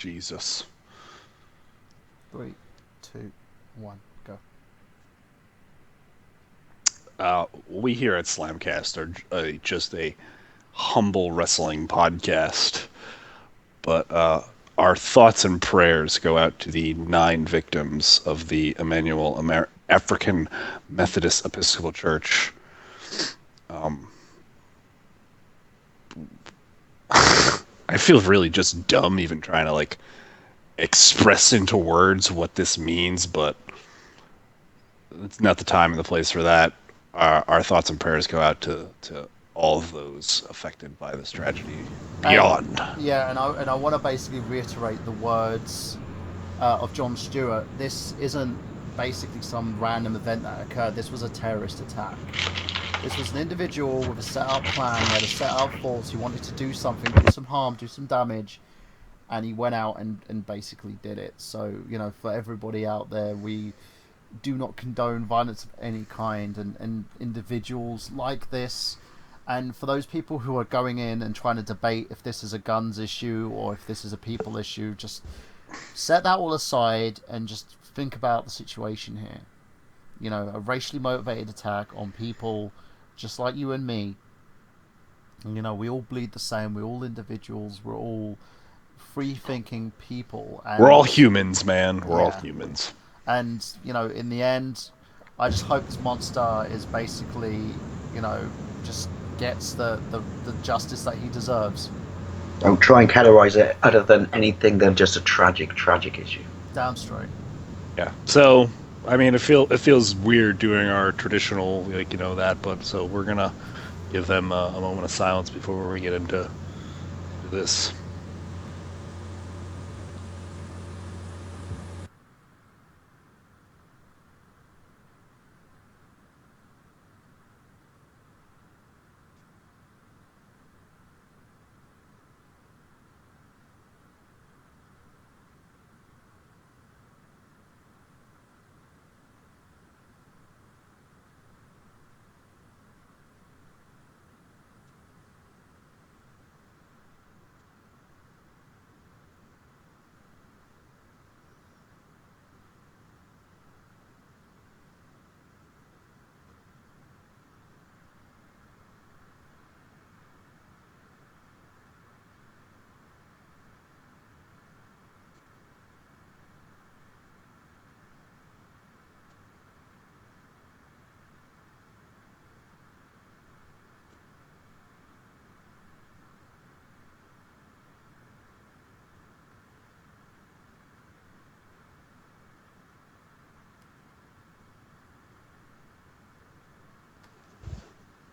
Jesus. 3, 2, 1, go. We here at Slamcast are just a humble wrestling podcast, but our thoughts and prayers go out to the 9 victims of the African Methodist Episcopal Church. I feel really just dumb even trying to express into words what this means, but it's not the time and the place for that. Our thoughts and prayers go out to all of those affected by this tragedy And beyond. yeah, and I want to basically reiterate the words of John Stewart. This isn't basically some random event that occurred. This was a terrorist attack. This was an individual with a set-out plan. He had a set-out thoughts. He wanted to do something, do some harm, do some damage, and he went out and basically did it. So, for everybody out there, we do not condone violence of any kind, and individuals like this. And for those people who are going in and trying to debate if this is a guns issue or if this is a people issue, just set that all aside and just think about the situation here. A racially motivated attack on people just like you and me. We all bleed the same. We're all individuals. We're all free-thinking people. And we're all humans, man. We're all humans. And, in the end, I just hope this monster is basically, just gets the justice that he deserves. Don't try and categorize it other than anything than just a tragic issue. Damn straight. Yeah. So, I mean, it feels weird doing our traditional, but so we're going to give them a moment of silence before we get into this.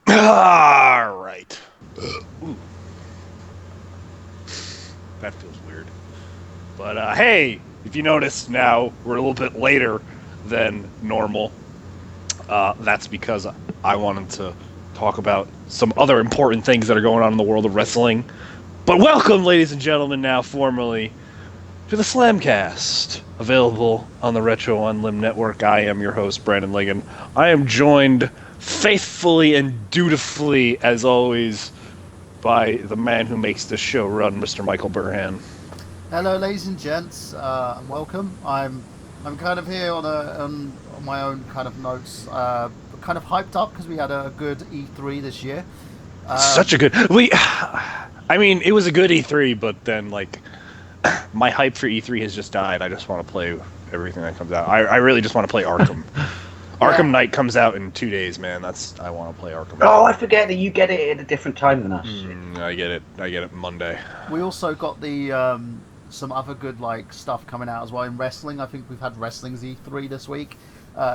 All right. Ooh. That feels weird. But hey, if you notice now, we're a little bit later than normal. That's because I wanted to talk about some other important things that are going on in the world of wrestling. But welcome, ladies and gentlemen, now formally to the Slamcast, available on the Retro on Limb Network. I am your host, Brandon Liggan. I am joined faithfully and dutifully, as always, by the man who makes this show run, Mr. Michael Burhan. Hello, ladies and gents. Welcome. I'm kind of here on my own kind of notes. Kind of hyped up because we had a good E3 this year. Such a good. I mean, it was a good E3, but then my hype for E3 has just died. I just want to play everything that comes out. I really just want to play Arkham. Arkham Knight comes out in 2 days, man. I want to play Arkham Knight. Oh, I forget that you get it at a different time than us. I get it Monday. We also got the some other good stuff coming out as well in wrestling. I think we've had wrestling's E3 this week.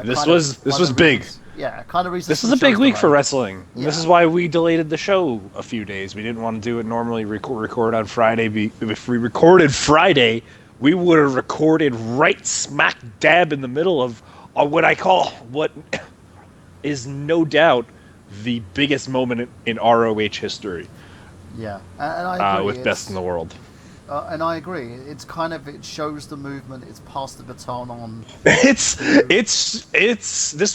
This was big. Yeah, kind of reasons. This is a big week for wrestling. Yeah. This is why we delayed the show a few days. We didn't want to do it normally. Record on Friday. If we recorded Friday, we would have recorded right smack dab in the middle of what I call what is no doubt the biggest moment in ROH history. Yeah, and I agree. With Best in the World. And I agree. It shows the movement. It's passed the baton on. This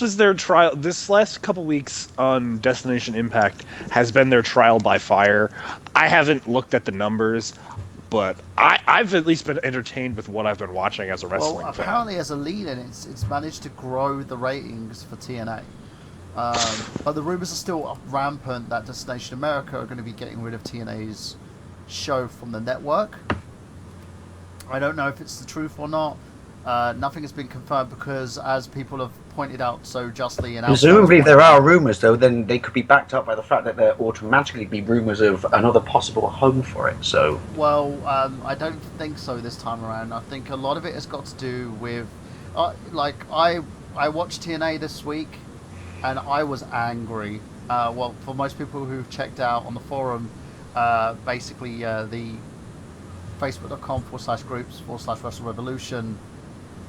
was their trial. This last couple weeks on Destination Impact has been their trial by fire. I haven't looked at the numbers. But I've at least been entertained with what I've been watching as a wrestling Well, fan. apparently as a lead-in, it's managed to grow the ratings for TNA. But the rumors are still rampant that Destination America are going to be getting rid of TNA's show from the network. I don't know if it's the truth or not. Nothing has been confirmed because, as people have pointed out so justly, Presumably, there are rumours, though. Then they could be backed up by the fact that there automatically be rumours of another possible home for it. So, well, I don't think so this time around. I think a lot of it has got to do with, I watched TNA this week, and I was angry. Well, for most people who've checked out on the forum, basically the facebook.com/groups/Wrestle Revolution,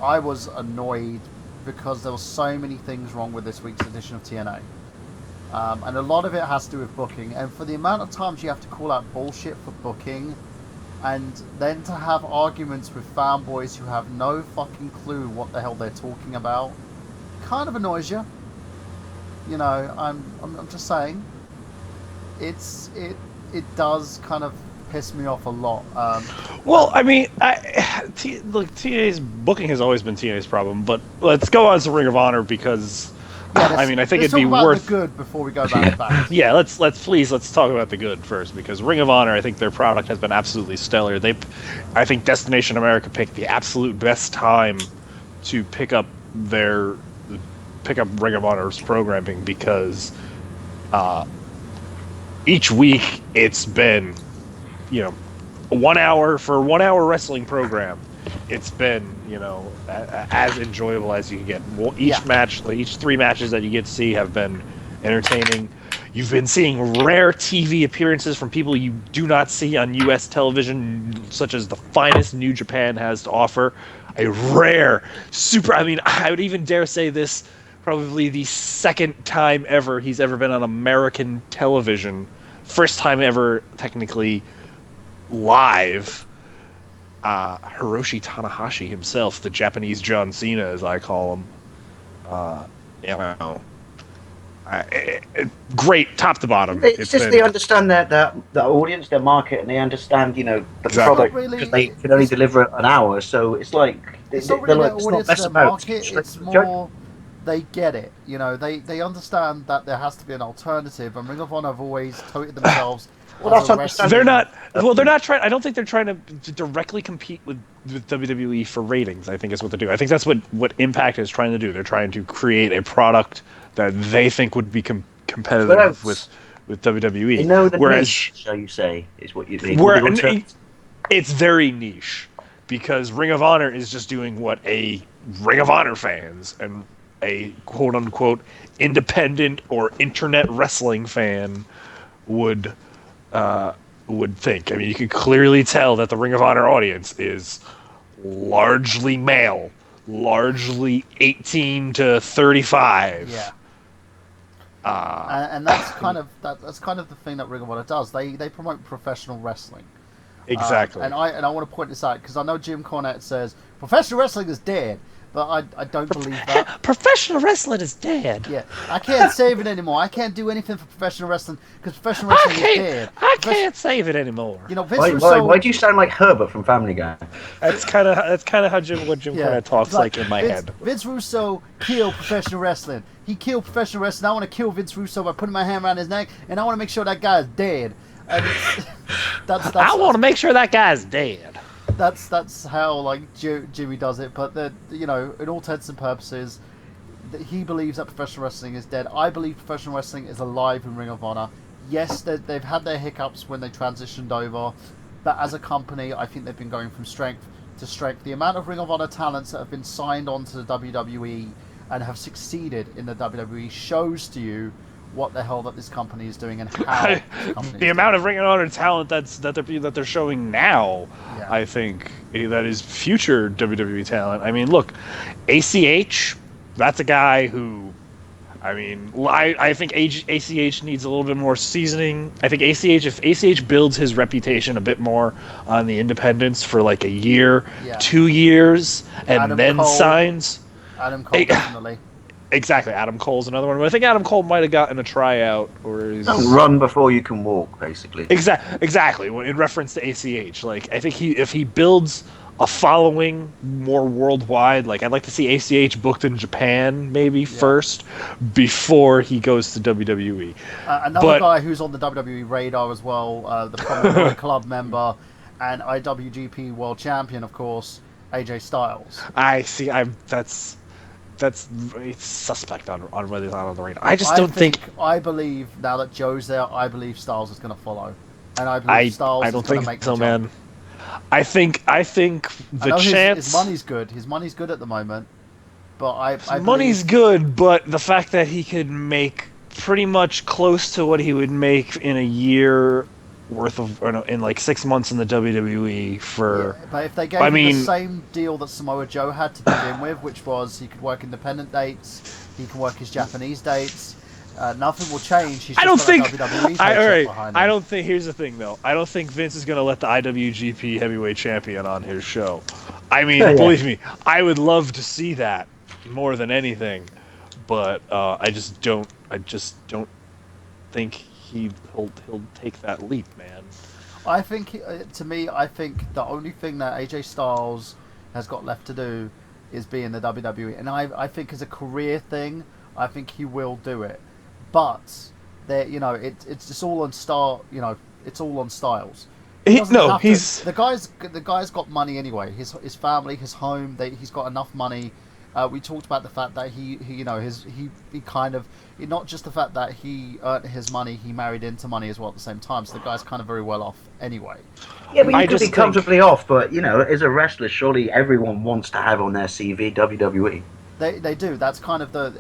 I was annoyed because there were so many things wrong with this week's edition of TNA. And a lot of it has to do with booking. And for the amount of times you have to call out bullshit for booking, and then to have arguments with fanboys who have no fucking clue what the hell they're talking about, kind of annoys you. You know, I'm just saying, it does kind of piss me off a lot. Well, I mean, look, TNA's booking has always been TNA's problem, but let's go on to Ring of Honor because, I mean, I think it'd be worth the good before we go back to back. Yeah, let's talk about the good first because Ring of Honor, I think their product has been absolutely stellar. I think Destination America picked the absolute best time to pick up Ring of Honor's programming because each week it's been, you know, 1 hour for a 1 hour wrestling program. It's been, you know, as enjoyable as you can get. Each match, like each 3 matches that you get to see have been entertaining. You've been seeing rare TV appearances from people you do not see on U.S. television, such as the finest New Japan has to offer. A rare, I mean, I would even dare say this, probably the second time ever he's ever been on American television. First time ever, technically, live. Hiroshi Tanahashi himself, the Japanese John Cena, as I call him. You know, great, top to bottom. It's just they understand the audience, their market, and they understand, you know, the product because they can only deliver an hour. So it's like it's not really their audience, their market. It's more they get it. You know, they understand that there has to be an alternative, and Ring of Honor have always touted themselves. Well, that's understandable. They're not. Well, they're not trying. I don't think they're trying to directly compete with WWE for ratings. I think is what they do. I think that's what Impact is trying to do. They're trying to create a product that they think would be competitive with WWE. They know the niche, shall you say, is what you mean. It's very niche because Ring of Honor is just doing what a Ring of Honor fans and a quote unquote independent or internet wrestling fan would think. I mean, you can clearly tell that the Ring of Honor audience is largely male, largely 18 to 35. Yeah. And that's kind of the thing that Ring of Honor does. They promote professional wrestling. Exactly. And I want to point this out because I know Jim Cornette says professional wrestling is dead. But I don't believe that. Professional wrestling is dead. Yeah, I can't save it anymore. I can't do anything for professional wrestling because professional wrestling is dead. I can't save it anymore. You know, why do you sound like Herbert from Family Guy? That's kind of how Jim Cornette talks like in my head. Vince Russo killed professional wrestling. He killed professional wrestling. I want to kill Vince Russo by putting my hand around his neck, and I want to make sure that guy is dead. And I want to make sure that guy is dead. That's how like Jimmy does it, but you know, in all intents and purposes, he believes that professional wrestling is dead. I believe professional wrestling is alive in Ring of Honor. Yes, they've had their hiccups when they transitioned over, but as a company, I think they've been going from strength to strength. The amount of Ring of Honor talents that have been signed on to the WWE and have succeeded in the WWE shows to you what the hell that this company is doing and how the amount of Ring of Honor talent that they're showing now. Yeah. I think that is future WWE talent. I mean, look, ACH, that's a guy who, I mean, I think ACH needs a little bit more seasoning. I think if ACH builds his reputation a bit more on the independents for like a year, 2 years, and Adam then Cole, signs. Adam Cole, definitely. Exactly. Adam Cole's another one. But I think Adam Cole might have gotten a tryout, or he's... Don't run before you can walk, basically. Exactly. In reference to ACH, like I think if he builds a following more worldwide, like I'd like to see ACH booked in Japan maybe first before he goes to WWE. Another guy who's on the WWE radar as well, the Bullet Club member and IWGP World Champion, of course, AJ Styles. I see. That's it's suspect on whether he's not on the radar. I believe now that Joe's there, I believe Styles is going to follow, and I believe Styles is going to make the jump. Man. I think the chance. His money's good. His money's good at the moment, but I money's good, but the fact that he could make pretty much close to what he would make in a year worth of, or no, in like 6 months in the WWE for. Yeah, but if they gave him the same deal that Samoa Joe had to begin with, which was he could work independent dates, he can work his Japanese dates. Nothing will change. He's just I don't think. Here's the thing, though. I don't think Vince is going to let the IWGP Heavyweight Champion on his show. I mean, believe me, I would love to see that more than anything, but I just don't think he'll take that leap, man. I think, I think the only thing that AJ Styles has got left to do is be in the WWE, and I think as a career thing, I think he will do it. But it's just all on it's all on Styles. The guy's got money anyway. His family, his home, he's got enough money. We talked about the fact that he kind of, not just the fact that he earned his money, he married into money as well at the same time. So the guy's kind of very well off anyway. Yeah, but you could be comfortably off. But as a wrestler, surely everyone wants to have on their CV WWE. They do. That's kind of the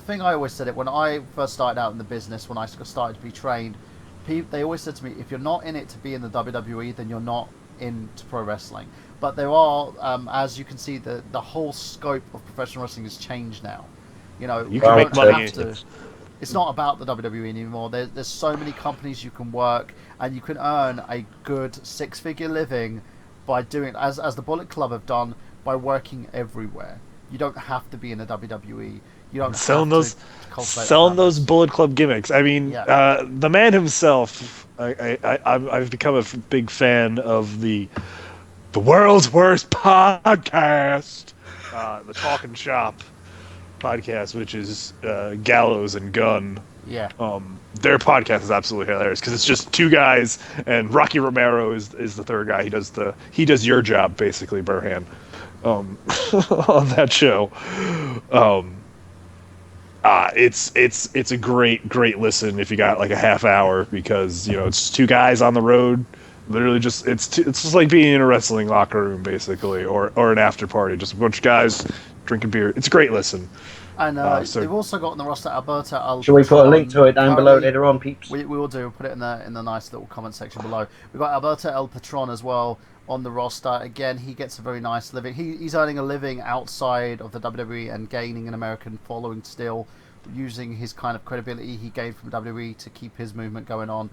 thing I always said it when I first started out in the business, when I started to be trained, they always said to me, if you're not in it to be in the WWE, then you're not into pro wrestling. But there are, as you can see, the whole scope of professional wrestling has changed now. You can make money. It's not about the WWE anymore. There's so many companies you can work, and you can earn a good 6-figure living by doing, as the Bullet Club have done, by working everywhere. You don't have to be in the WWE. You don't selling those Bullet Club gimmicks. I mean, the man himself. I've become a big fan of the world's worst podcast, the Talking Shop podcast, which is Gallows and Gunn. Yeah. Their podcast is absolutely hilarious because it's just two guys, and Rocky Romero is the third guy. He does your job basically, Burhan, on that show. It's a great listen if you got like a half hour, because it's two guys on the road, literally just it's just like being in a wrestling locker room basically, or an after party, just a bunch of guys drinking beer. It's a great listen. And they've also got on the roster Alberto El. Shall we put a link to it down below later on, peeps? We will do. We'll put it in the nice little comment section below. We've got Alberto El Patron as well on the roster. Again, he gets a very nice living. He's earning a living outside of the WWE and gaining an American following still, using his kind of credibility he gained from WWE to keep his movement going on.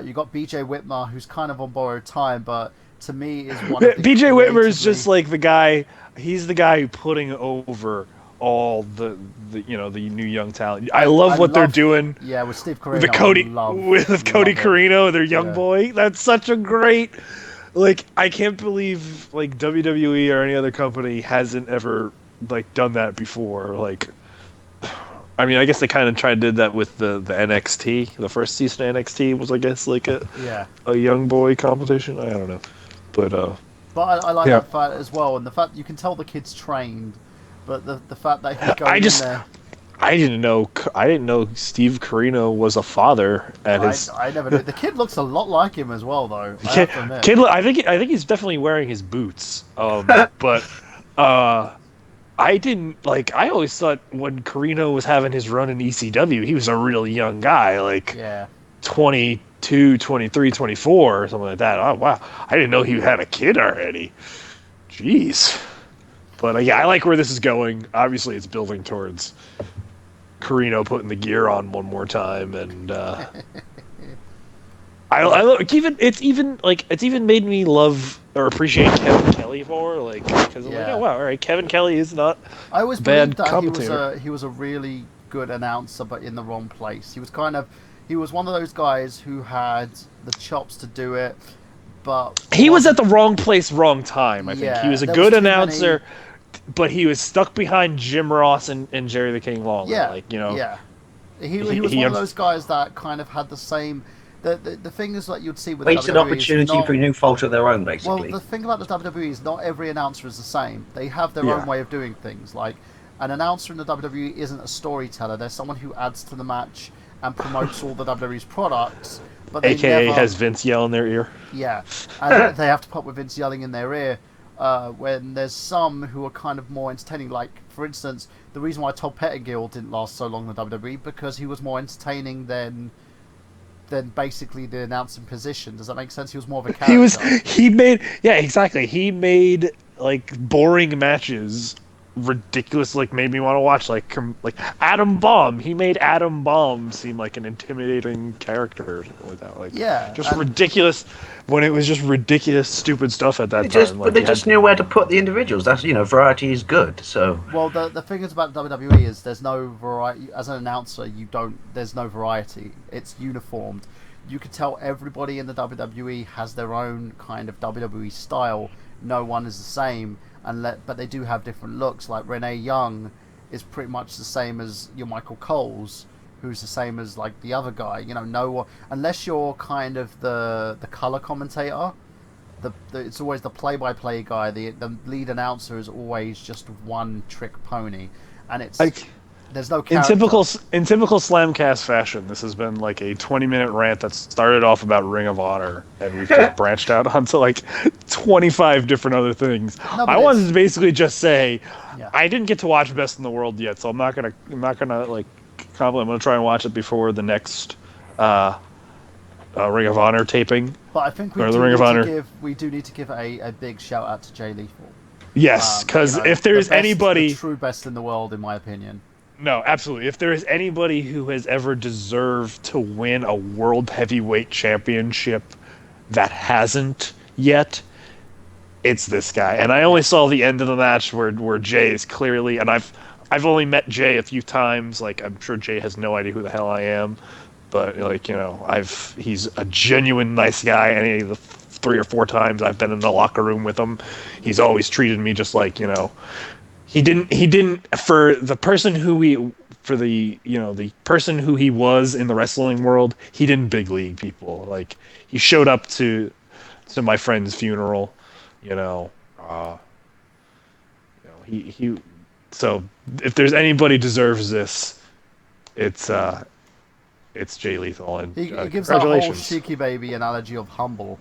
You got BJ Whitmer, who's kind of on borrowed time, but to me is one of the BJ Whitmer is just like the guy. He's the guy putting over all the new young talent. I love what they're doing. Yeah, with Steve Corino. With Cody Carino, their young boy. That's such a great. Like, I can't believe like WWE or any other company hasn't ever like done that before. Like, I mean, I guess they kind of did that with the NXT. The first season of NXT was, I guess, like a young boy competition. I don't know, but I like that fact as well, and the fact you can tell the kid's trained. But the fact that he's going in there... I didn't know Steve Carino was a father at his... I never knew. The kid looks a lot like him as well, though. I think he's definitely wearing his boots. But I didn't... Like, I always thought when Carino was having his run in ECW, he was a really young guy. Like, 22, 23, 24, or something like that. Oh, wow. I didn't know he had a kid already. Jeez. But I like where this is going. Obviously, it's building towards Carino putting the gear on one more time, and I look, it's even made me love or appreciate Kevin Kelly more, like, because I'm like, oh wow, all right, Kevin Kelly is not. I always bad believed that commentator. he was a really good announcer, but in the wrong place. He was one of those guys who had the chops to do it, but He was at the wrong place, wrong time. I think he was a there was good too announcer, many. but he was stuck behind Jim Ross and Jerry the King Lawler. Yeah, Like, you know, yeah. He was one of those guys that kind of had the same. The thing is that you'd see with wasted WWE is opportunity not, for no fault of their own, well, basically. the thing about the WWE is not every announcer is the same. They have their own way of doing things. Like, an announcer in the WWE isn't a storyteller. They're someone who adds to the match and promotes all the WWE's products. But they AKA never, has Vince yell in their ear. yeah, and they have to put with Vince yelling in their ear. When there's some who are kind of more entertaining. Like, for instance, the reason why Todd Pettengill didn't last so long in the WWE because he was more entertaining than basically the announcing position. Does that make sense? He was more of a character. He made exactly. He made like boring matches ridiculous, like made me want to watch like Adam Bomb. He made Adam Bomb seem like an intimidating character without like just ridiculous when it was just ridiculous stupid stuff at that time. But they just knew where to put the individuals. That's variety is good. So well, the thing is about WWE is there's no variety. As an announcer, there's no variety. It's uniformed. You could tell everybody in the WWE has their own kind of WWE style. No one is the same, but they do have different looks. Like Renee Young is pretty much the same as your Michael Coles, who's the same as like the other guy. You know, unless you're kind of the color commentator. It's always the play-by-play guy. The lead announcer is always just one trick pony, and it's like, there's no character. In typical Slamcast fashion, this has been like a 20-minute rant that started off about Ring of Honor, and we've just branched out onto like 25 different other things. No, I wanted to basically just say, I didn't get to watch Best in the World yet, so I'm not gonna like compliment. I'm gonna try and watch it before the next Ring of Honor taping. But I think we do need to give a big shout out to Jay Lethal. Yes, because if there's anybody, the true best in the world, in my opinion. No, absolutely. If there is anybody who has ever deserved to win a World Heavyweight Championship that hasn't yet, it's this guy. And I only saw the end of the match where Jay is clearly, and I've only met Jay a few times. Like, I'm sure Jay has no idea who the hell I am, but like, you know, he's a genuine nice guy. Any of the 3 or 4 times I've been in the locker room with him, he's always treated me just like, you know. He didn't for the person who the person who he was in the wrestling world, he didn't big league people. Like, he showed up to my friend's funeral, he so if there's anybody deserves this, it's Jay Lethal, and he gives that whole Sheiky Baby analogy of humble.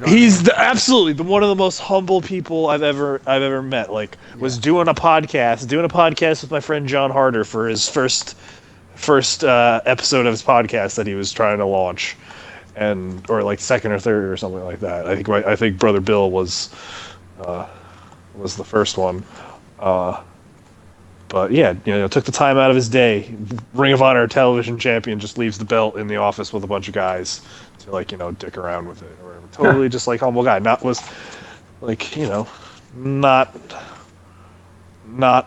He's absolutely one of the most humble people I've ever met. Like, was doing a podcast with my friend John Harder for his first episode of his podcast that he was trying to launch, or like second or third or something like that. I think Brother Bill was the first one. But yeah, took the time out of his day. Ring of Honor television champion just leaves the belt in the office with a bunch of guys to dick around with it or whatever. Totally just like humble guy. Not was like, not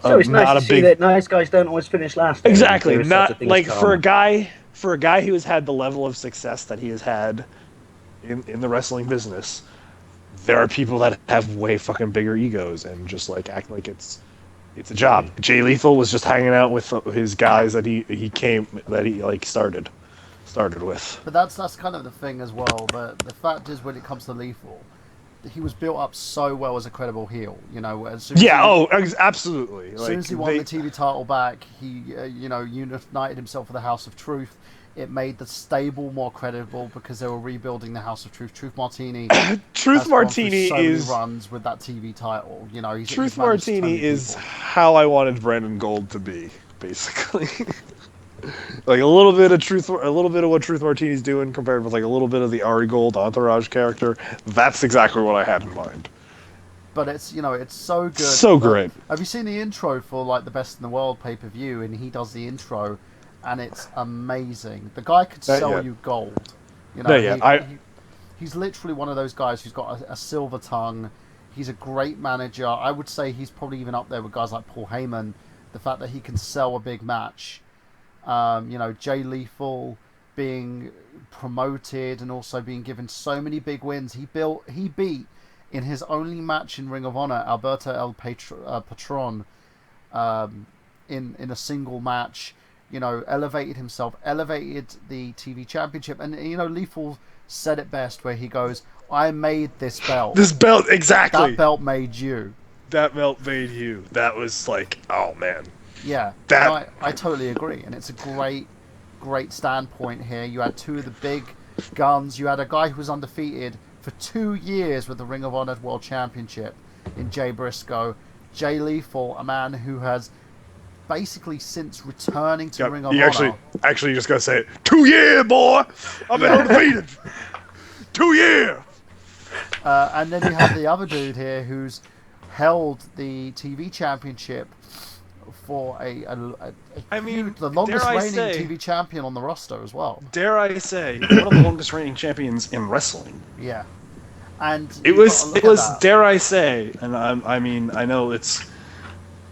so it's nice not to a see big that nice guys don't always finish last. Exactly. Not like for a guy who has had the level of success that he has had in the wrestling business. There are people that have way fucking bigger egos and just like act like it's a job. Jay Lethal was just hanging out with his guys that he started with. But that's kind of the thing as well. But the fact is, when it comes to Lethal, he was built up so well as a credible heel. Absolutely. As soon as he won the TV title back, he united himself with the House of Truth. It made the stable more credible because they were rebuilding the House of Truth. Truth Martini is runs with that TV title. Truth Martini is how I wanted Brandon Gold to be, basically. Like a little bit of what Truth Martini's doing compared with like a little bit of the Ari Gold entourage character. That's exactly what I had in mind. But it's so good. So great. Have you seen the intro for like the Best in the World pay-per-view? And he does the intro. And it's amazing. The guy could sell you gold. he's literally one of those guys who's got a silver tongue. He's a great manager. I would say he's probably even up there with guys like Paul Heyman. The fact that he can sell a big match. Jay Lethal being promoted and also being given so many big wins. He beat in his only match in Ring of Honor Alberto El Patron in a single match. Elevated himself, elevated the TV championship, and Lethal said it best where he goes, "I made this belt. This belt, exactly. That belt made you. That belt made you." That was like, oh man. Yeah, I totally agree, and it's a great standpoint here. You had two of the big guns. You had a guy who was undefeated for 2 years with the Ring of Honor World Championship in Jay Briscoe. Jay Lethal, a man who has basically since returning to Ring of Honor. Actually, you just gotta say it. 2 year, boy. I've been undefeated. 2 year. And then you have the other dude here who's held the TV championship for the longest reigning TV champion on the roster as well. Dare I say, one of the longest reigning champions in wrestling. Yeah, and it was dare I say, and I know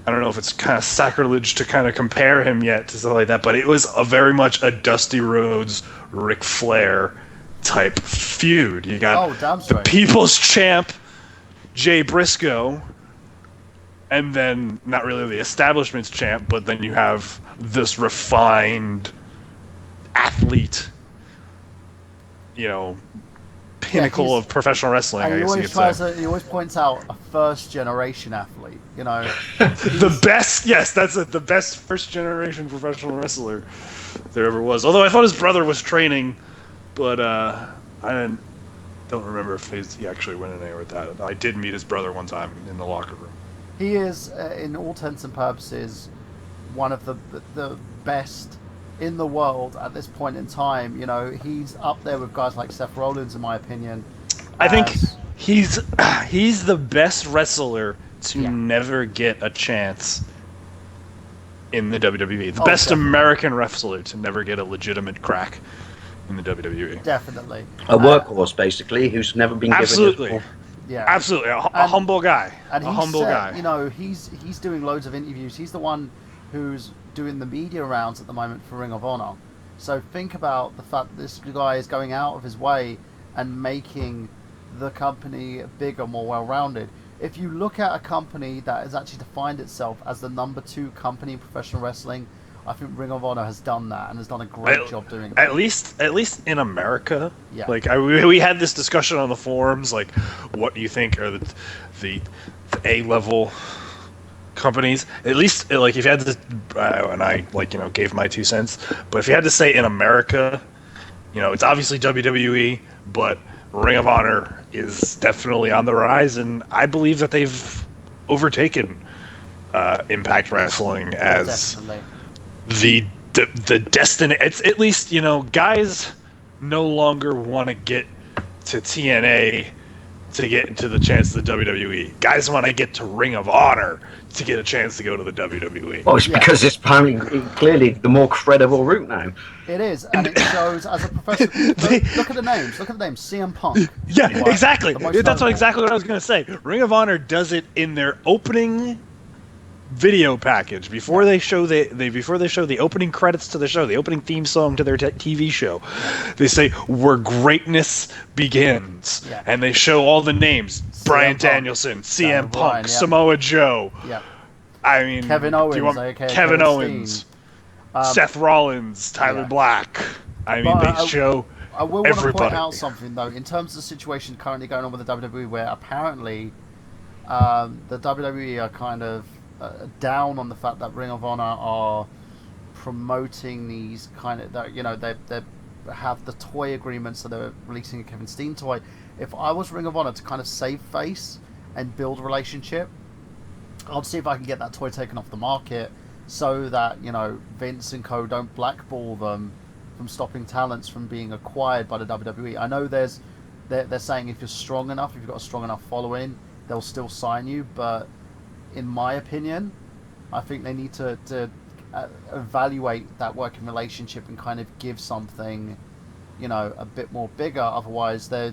I don't know if it's kind of sacrilege to kind of compare him yet to stuff like that, but it was very much a Dusty Rhodes, Ric Flair type feud. You got the People's Champ, Jay Briscoe, and then not really the Establishment's champ, but then you have this refined athlete, pinnacle of professional wrestling. And he always points out a first-generation athlete. The best. Yes, that's it. The best first-generation professional wrestler there ever was. Although I thought his brother was training, but I don't remember if he actually went in there with that. I did meet his brother one time in the locker room. He is, in all intents and purposes, one of the best in the world at this point in time. He's up there with guys like Seth Rollins, in my opinion. I think he's the best wrestler to never get a chance in the WWE. The best definitely. American wrestler to never get a legitimate crack in the WWE. Definitely. A workhorse, basically, who's never been absolutely. given Yeah, absolutely. A humble guy. And a humble guy. He's doing loads of interviews. He's the one who's doing the media rounds at the moment for Ring of Honor. So think about the fact that this guy is going out of his way and making the company bigger, more well-rounded. If you look at a company that has actually defined itself as the number 2 company in professional wrestling, I think Ring of Honor has done that and has done a great job doing it. At least in America. Yeah. Like we had this discussion on the forums. Like, what do you think are the A-level companies? At least, like, if you had to, and I gave my 2 cents. But if you had to say in America, it's obviously WWE, but Ring of Honor is definitely on the rise, and I believe that they've overtaken Impact Wrestling as the destiny. It's at least guys no longer want to get to TNA to get into the chance of the WWE. Guys want to get to Ring of Honor to get a chance to go to the WWE. Well, it's because it's apparently clearly the more credible route now. It is, and it shows as a professional. Look at the names. Look at the names. CM Punk. Yeah, exactly. That's exactly what I was going to say. Ring of Honor does it in their opening video package before they show the opening credits to the show, the opening theme song to their TV show. They say where greatness begins, and they show all the names: Bryan Danielson, CM Punk, Samoa Joe. Yeah. I mean, Kevin Owens, Kevin Owens, Seth Rollins, Tyler Black. I mean, they show I will everybody. Want to point out something though, in terms of the situation currently going on with the WWE, where apparently the WWE are kind of down on the fact that Ring of Honor are promoting these kind of they have the toy agreements, so they're releasing a Kevin Steen toy. If I was Ring of Honor to kind of save face and build a relationship, I'll see if I can get that toy taken off the market so that Vince and co don't blackball them from stopping talents from being acquired by the WWE. I know they're saying if you're strong enough, if you've got a strong enough following, they'll still sign you, but in my opinion, I think they need to evaluate that working relationship and kind of give something, a bit more bigger. Otherwise, they're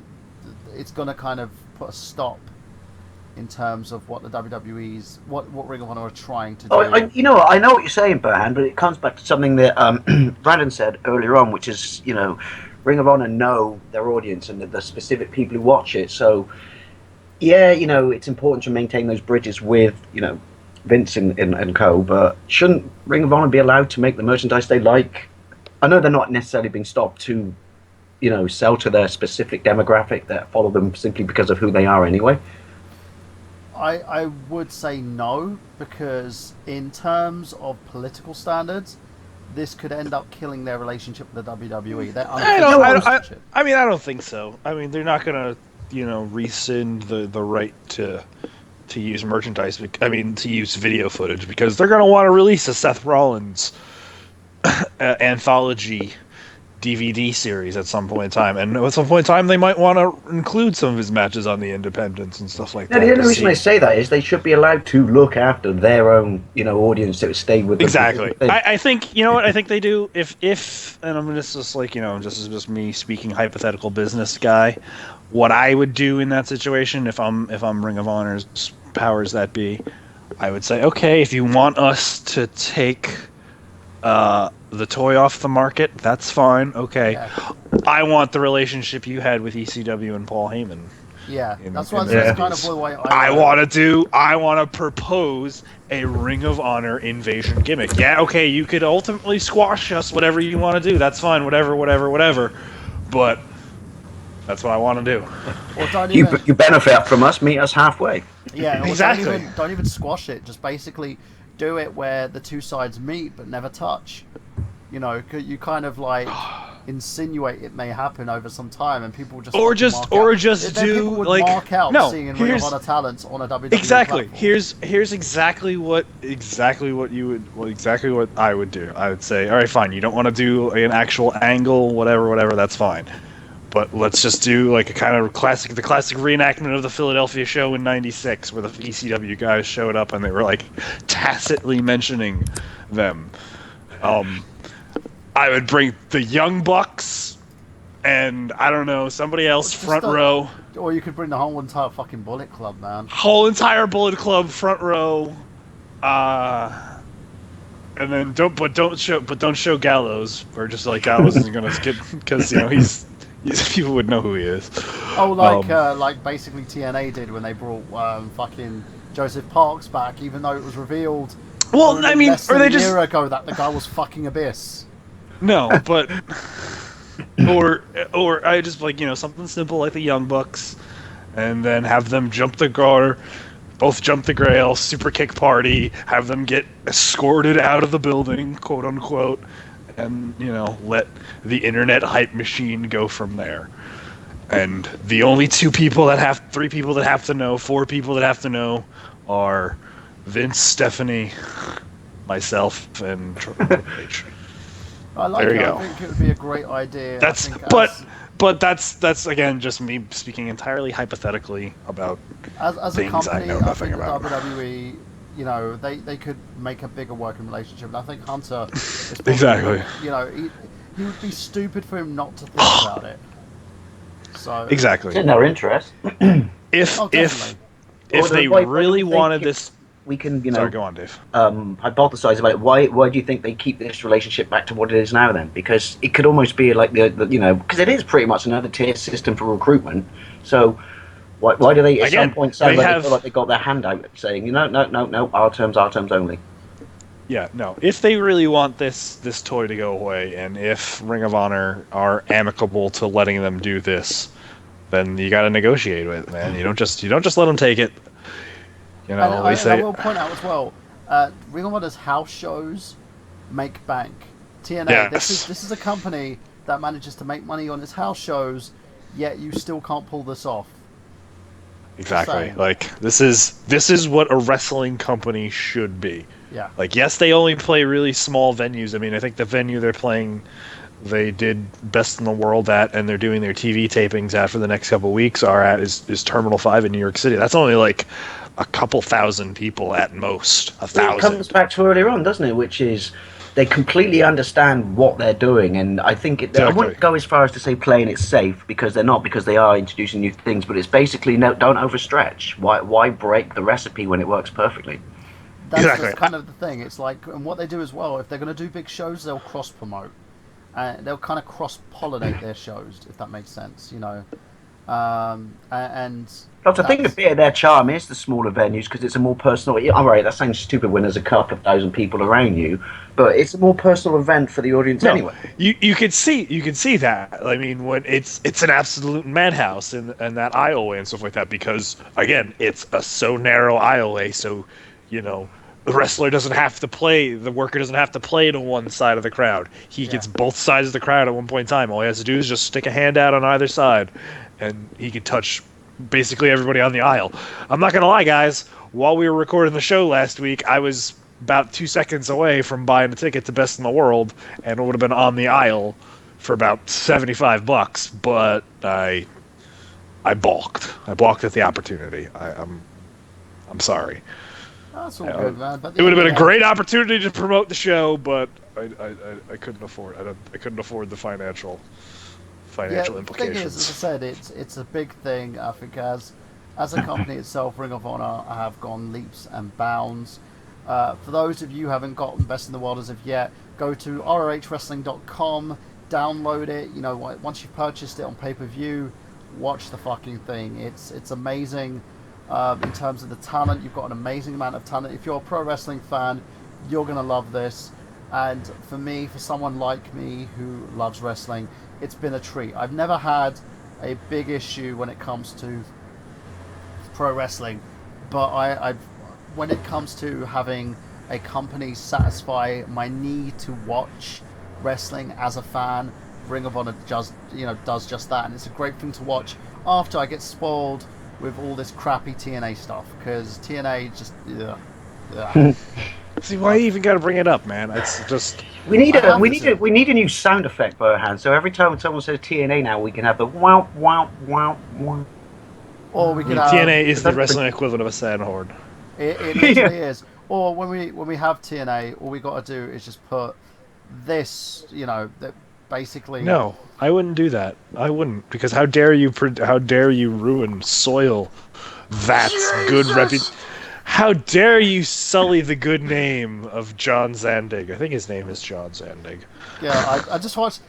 it's going to kind of put a stop in terms of what the WWE's what Ring of Honor are trying to do. I know what you're saying, Burhan, but it comes back to something that Brandon said earlier on, which is, Ring of Honor know their audience and the specific people who watch it. So, yeah, it's important to maintain those bridges with, Vince and co. But shouldn't Ring of Honor be allowed to make the merchandise they like? I know they're not necessarily being stopped to, sell to their specific demographic that follow them simply because of who they are anyway. I would say no, because in terms of political standards, this could end up killing their relationship with the WWE. I don't think so. I mean, they're not gonna, rescind the right to use merchandise. I mean, to use video footage, because they're gonna want to release a Seth Rollins anthology DVD series at some point in time, and at some point in time they might want to include some of his matches on the independents and stuff like that. The only reason I say that is they should be allowed to look after their own, audience that would stay with them. Exactly. I think, what I think they do, if and I'm just like, just me speaking hypothetical business guy, what I would do in that situation, if I'm Ring of Honor's powers that be, I would say, okay, if you want us to take the toy off the market, that's fine. Okay, yeah. I want the relationship you had with ECW and Paul Heyman. Yeah, that's kind of the way I want to propose a Ring of Honor invasion gimmick. Yeah, okay, you could ultimately squash us, whatever you want to do. That's fine, whatever. But that's what I want to do. Well, you benefit from us. Meet us halfway. Yeah, exactly. Don't even squash it. Just basically do it where the two sides meet but never touch. You kind of like insinuate it may happen over some time, and people just mark out seeing Ring of Honor talents on a WWE exactly. platform. Here's exactly what I would do. I would say, all right, fine. You don't want to do an actual angle, whatever. That's fine. But let's just do like a kind of classic reenactment of the Philadelphia show in '96, where the ECW guys showed up and they were like tacitly mentioning them. I would bring the Young Bucks and I don't know, somebody else front row. Or you could bring the whole entire fucking Bullet Club, man. Whole entire Bullet Club front row. And then don't show Gallows, or just like Gallows isn't gonna skip because he's people would know who he is. Oh, like basically TNA did when they brought fucking Joseph Parks back, even though it was revealed. Well, I mean, or they just a year ago that the guy was fucking Abyss. No, but or I just like something simple like the Young Bucks, and then have them jump the Grail, both jump the Grail, super kick party, have them get escorted out of the building, quote unquote, and let the internet hype machine go from there. And the only three people that have to know, four people that have to know are Vince, Stephanie, myself, and Triple H. I like it. I think it would be a great idea. But that's again just me speaking entirely hypothetically about as things a company, I know nothing about. WWE, they could make a bigger working relationship. And I think Hunter is exactly. He would be stupid for him not to think about it. So exactly. It's in their interest. If they really wanted this. We can, Sorry, go on, Dave. Hypothesize about it. Why do you think they keep this relationship back to what it is now? Then, because it could almost be like because it is pretty much another tier system for recruitment. So, why do they at some point sound like they feel like they got their hand out, saying, no, our terms only. Yeah, no. If they really want this toy to go away, and if Ring of Honor are amicable to letting them do this, then you got to negotiate with it, man. You don't just let them take it. I will point out as well, Ring of Honor's house shows make bank. TNA, yes. This is a company that manages to make money on its house shows, yet you still can't pull this off. Exactly. Like this is what a wrestling company should be. Yeah. Like yes, they only play really small venues. I mean, I think the venue they're playing, they did Best in the World at, and they're doing their TV tapings at for the next couple of weeks is Terminal 5 in New York City. That's only like a couple thousand people at most. 1,000. It comes back to earlier on, doesn't it? Which is they completely understand what they're doing, and I think I wouldn't go as far as to say playing it safe, because they're not, because they are introducing new things. But it's basically no, don't overstretch. Why break the recipe when it works perfectly? That's kind of the thing. It's like, and what they do as well, if they're going to do big shows, they'll cross promote, and they'll kind of cross pollinate their shows, if that makes sense. And But I think a bit of their charm is the smaller venues, because it's a more personal. Yeah, all right, that sounds stupid when there's a couple of thousand people around you, but it's a more personal event for the audience anyway. You could see that. I mean, when it's an absolute madhouse in that aisleway and stuff like that, because again, it's a so narrow aisleway, so the wrestler doesn't have to play. The worker doesn't have to play to one side of the crowd. He gets both sides of the crowd at one point in time. All he has to do is just stick a hand out on either side, and he can touch basically everybody on the aisle. I'm not gonna lie, guys. While we were recording the show last week, I was about 2 seconds away from buying a ticket to Best in the World, and it would have been on the aisle for about $75. But I balked. I balked at the opportunity. I'm sorry. That's all good, man. But it would have been a great opportunity to promote the show, but I couldn't afford. I couldn't afford the financial implications. The thing is, as I said, it's a big thing. I think as a company itself, Ring of Honor have gone leaps and bounds. For those of you who haven't gotten Best in the World as of yet, go to rohwrestling.com, download it. Once you've purchased it on pay-per-view, watch the fucking thing. It's amazing. In terms of the talent, you've got an amazing amount of talent. If you're a pro wrestling fan, you're going to love this. And for someone like me who loves wrestling, it's been a treat. I've never had a big issue when it comes to pro wrestling, but when it comes to having a company satisfy my need to watch wrestling as a fan, Ring of Honor does just that, and it's a great thing to watch after I get spoiled with all this crappy TNA stuff, because TNA just See, why you even got to bring it up, man? It's just we need a new sound effect, Burhan. So every time someone says TNA now, we can have the wow wow wow wow. Or we can TNA is the wrestling equivalent of a sandhorn. It literally is. Or when we have TNA, all we got to do is just put this, that basically. No, I wouldn't do that. I wouldn't, because how dare you soil that good reputation? How dare you sully the good name of John Zandig? I think his name is John Zandig. Yeah, I just watched.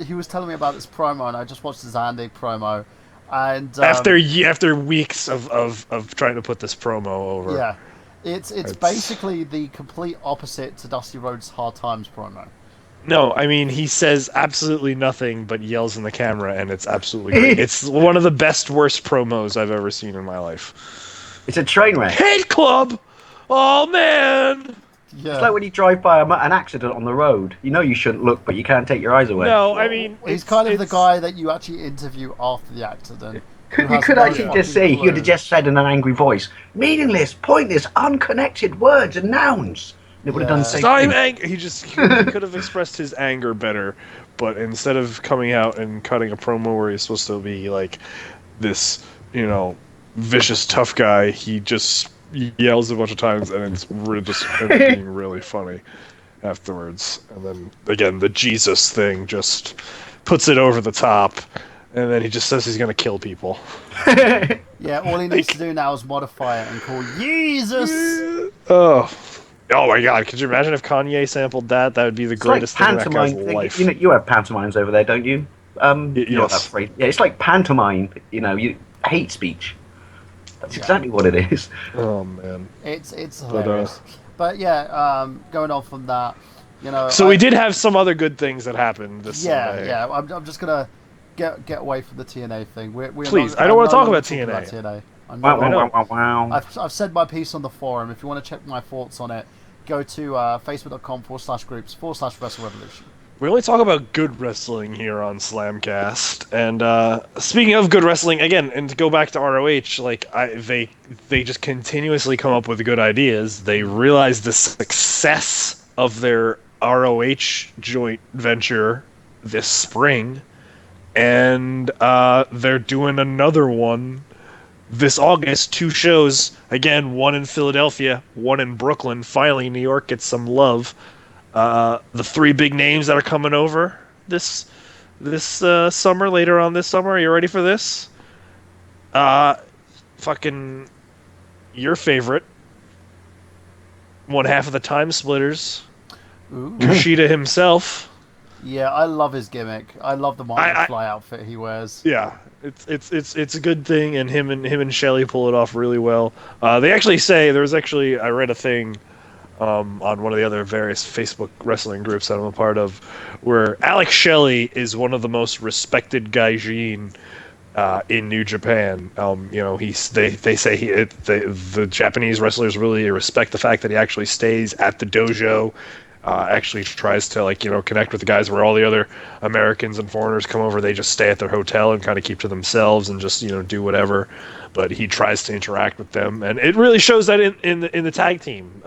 He was telling me about this promo, and I just watched the Zandig promo. And after weeks of trying to put this promo over, yeah, it's basically the complete opposite to Dusty Rhodes' Hard Times promo. No, I mean, he says absolutely nothing but yells in the camera, and it's absolutely great. It's one of the worst promos I've ever seen in my life. It's a train wreck. Hate Club! Oh, man! Yeah. It's like when you drive by an accident on the road. You shouldn't look, but you can't take your eyes away. No, I mean... He's kind of the guy that you actually interview after the accident. You could actually just say, he would have just said in an angry voice, meaningless, pointless, unconnected words and nouns. It would have done the same thing. He could have expressed his anger better, but instead of coming out and cutting a promo where he's supposed to be like this, vicious tough guy, he just yells a bunch of times, and it's just being really funny afterwards. And then again, the Jesus thing just puts it over the top, and then he just says he's gonna kill people. Yeah, all he needs to do now is modify it and call Jesus. Oh my God! Could you imagine if Kanye sampled that? That would be the greatest thing in that guy's life. You have pantomimes over there, don't you? Yes. That's free. Yeah, it's like pantomime. You hate speech. That's exactly what it is. Oh man, it's hilarious. But going on from that, So we did have some other good things that happened this Sunday. Yeah. I'm just gonna get away from the TNA thing. Please, I don't want to talk about TNA. Wow. I've said my piece on the forum. If you want to check my thoughts on it, go to facebook.com/groups/WrestleRevolution. We only talk about good wrestling here on Slamcast, and speaking of good wrestling, again, and to go back to ROH, they just continuously come up with good ideas. They realize the success of their ROH joint venture this spring, and they're doing another one this August. 2 shows, again, one in Philadelphia, one in Brooklyn. Finally, New York gets some love. the three big names that are coming over this summer, later on this summer. Are you ready for this? Fucking your favorite, one half of the Time Splitters, Ooh. Kushida himself. Yeah, I love his gimmick. I love the Martin Fly outfit he wears. Yeah, it's a good thing, and him and Shelley pull it off really well. They actually say I read a thing on one of the other various Facebook wrestling groups that I'm a part of, where Alex Shelley is one of the most respected gaijin in New Japan. They say the Japanese wrestlers really respect the fact that he actually stays at the dojo. Actually tries to connect with the guys, where all the other Americans and foreigners come over. They just stay at their hotel and kind of keep to themselves and just do whatever. But he tries to interact with them, and it really shows that in the tag team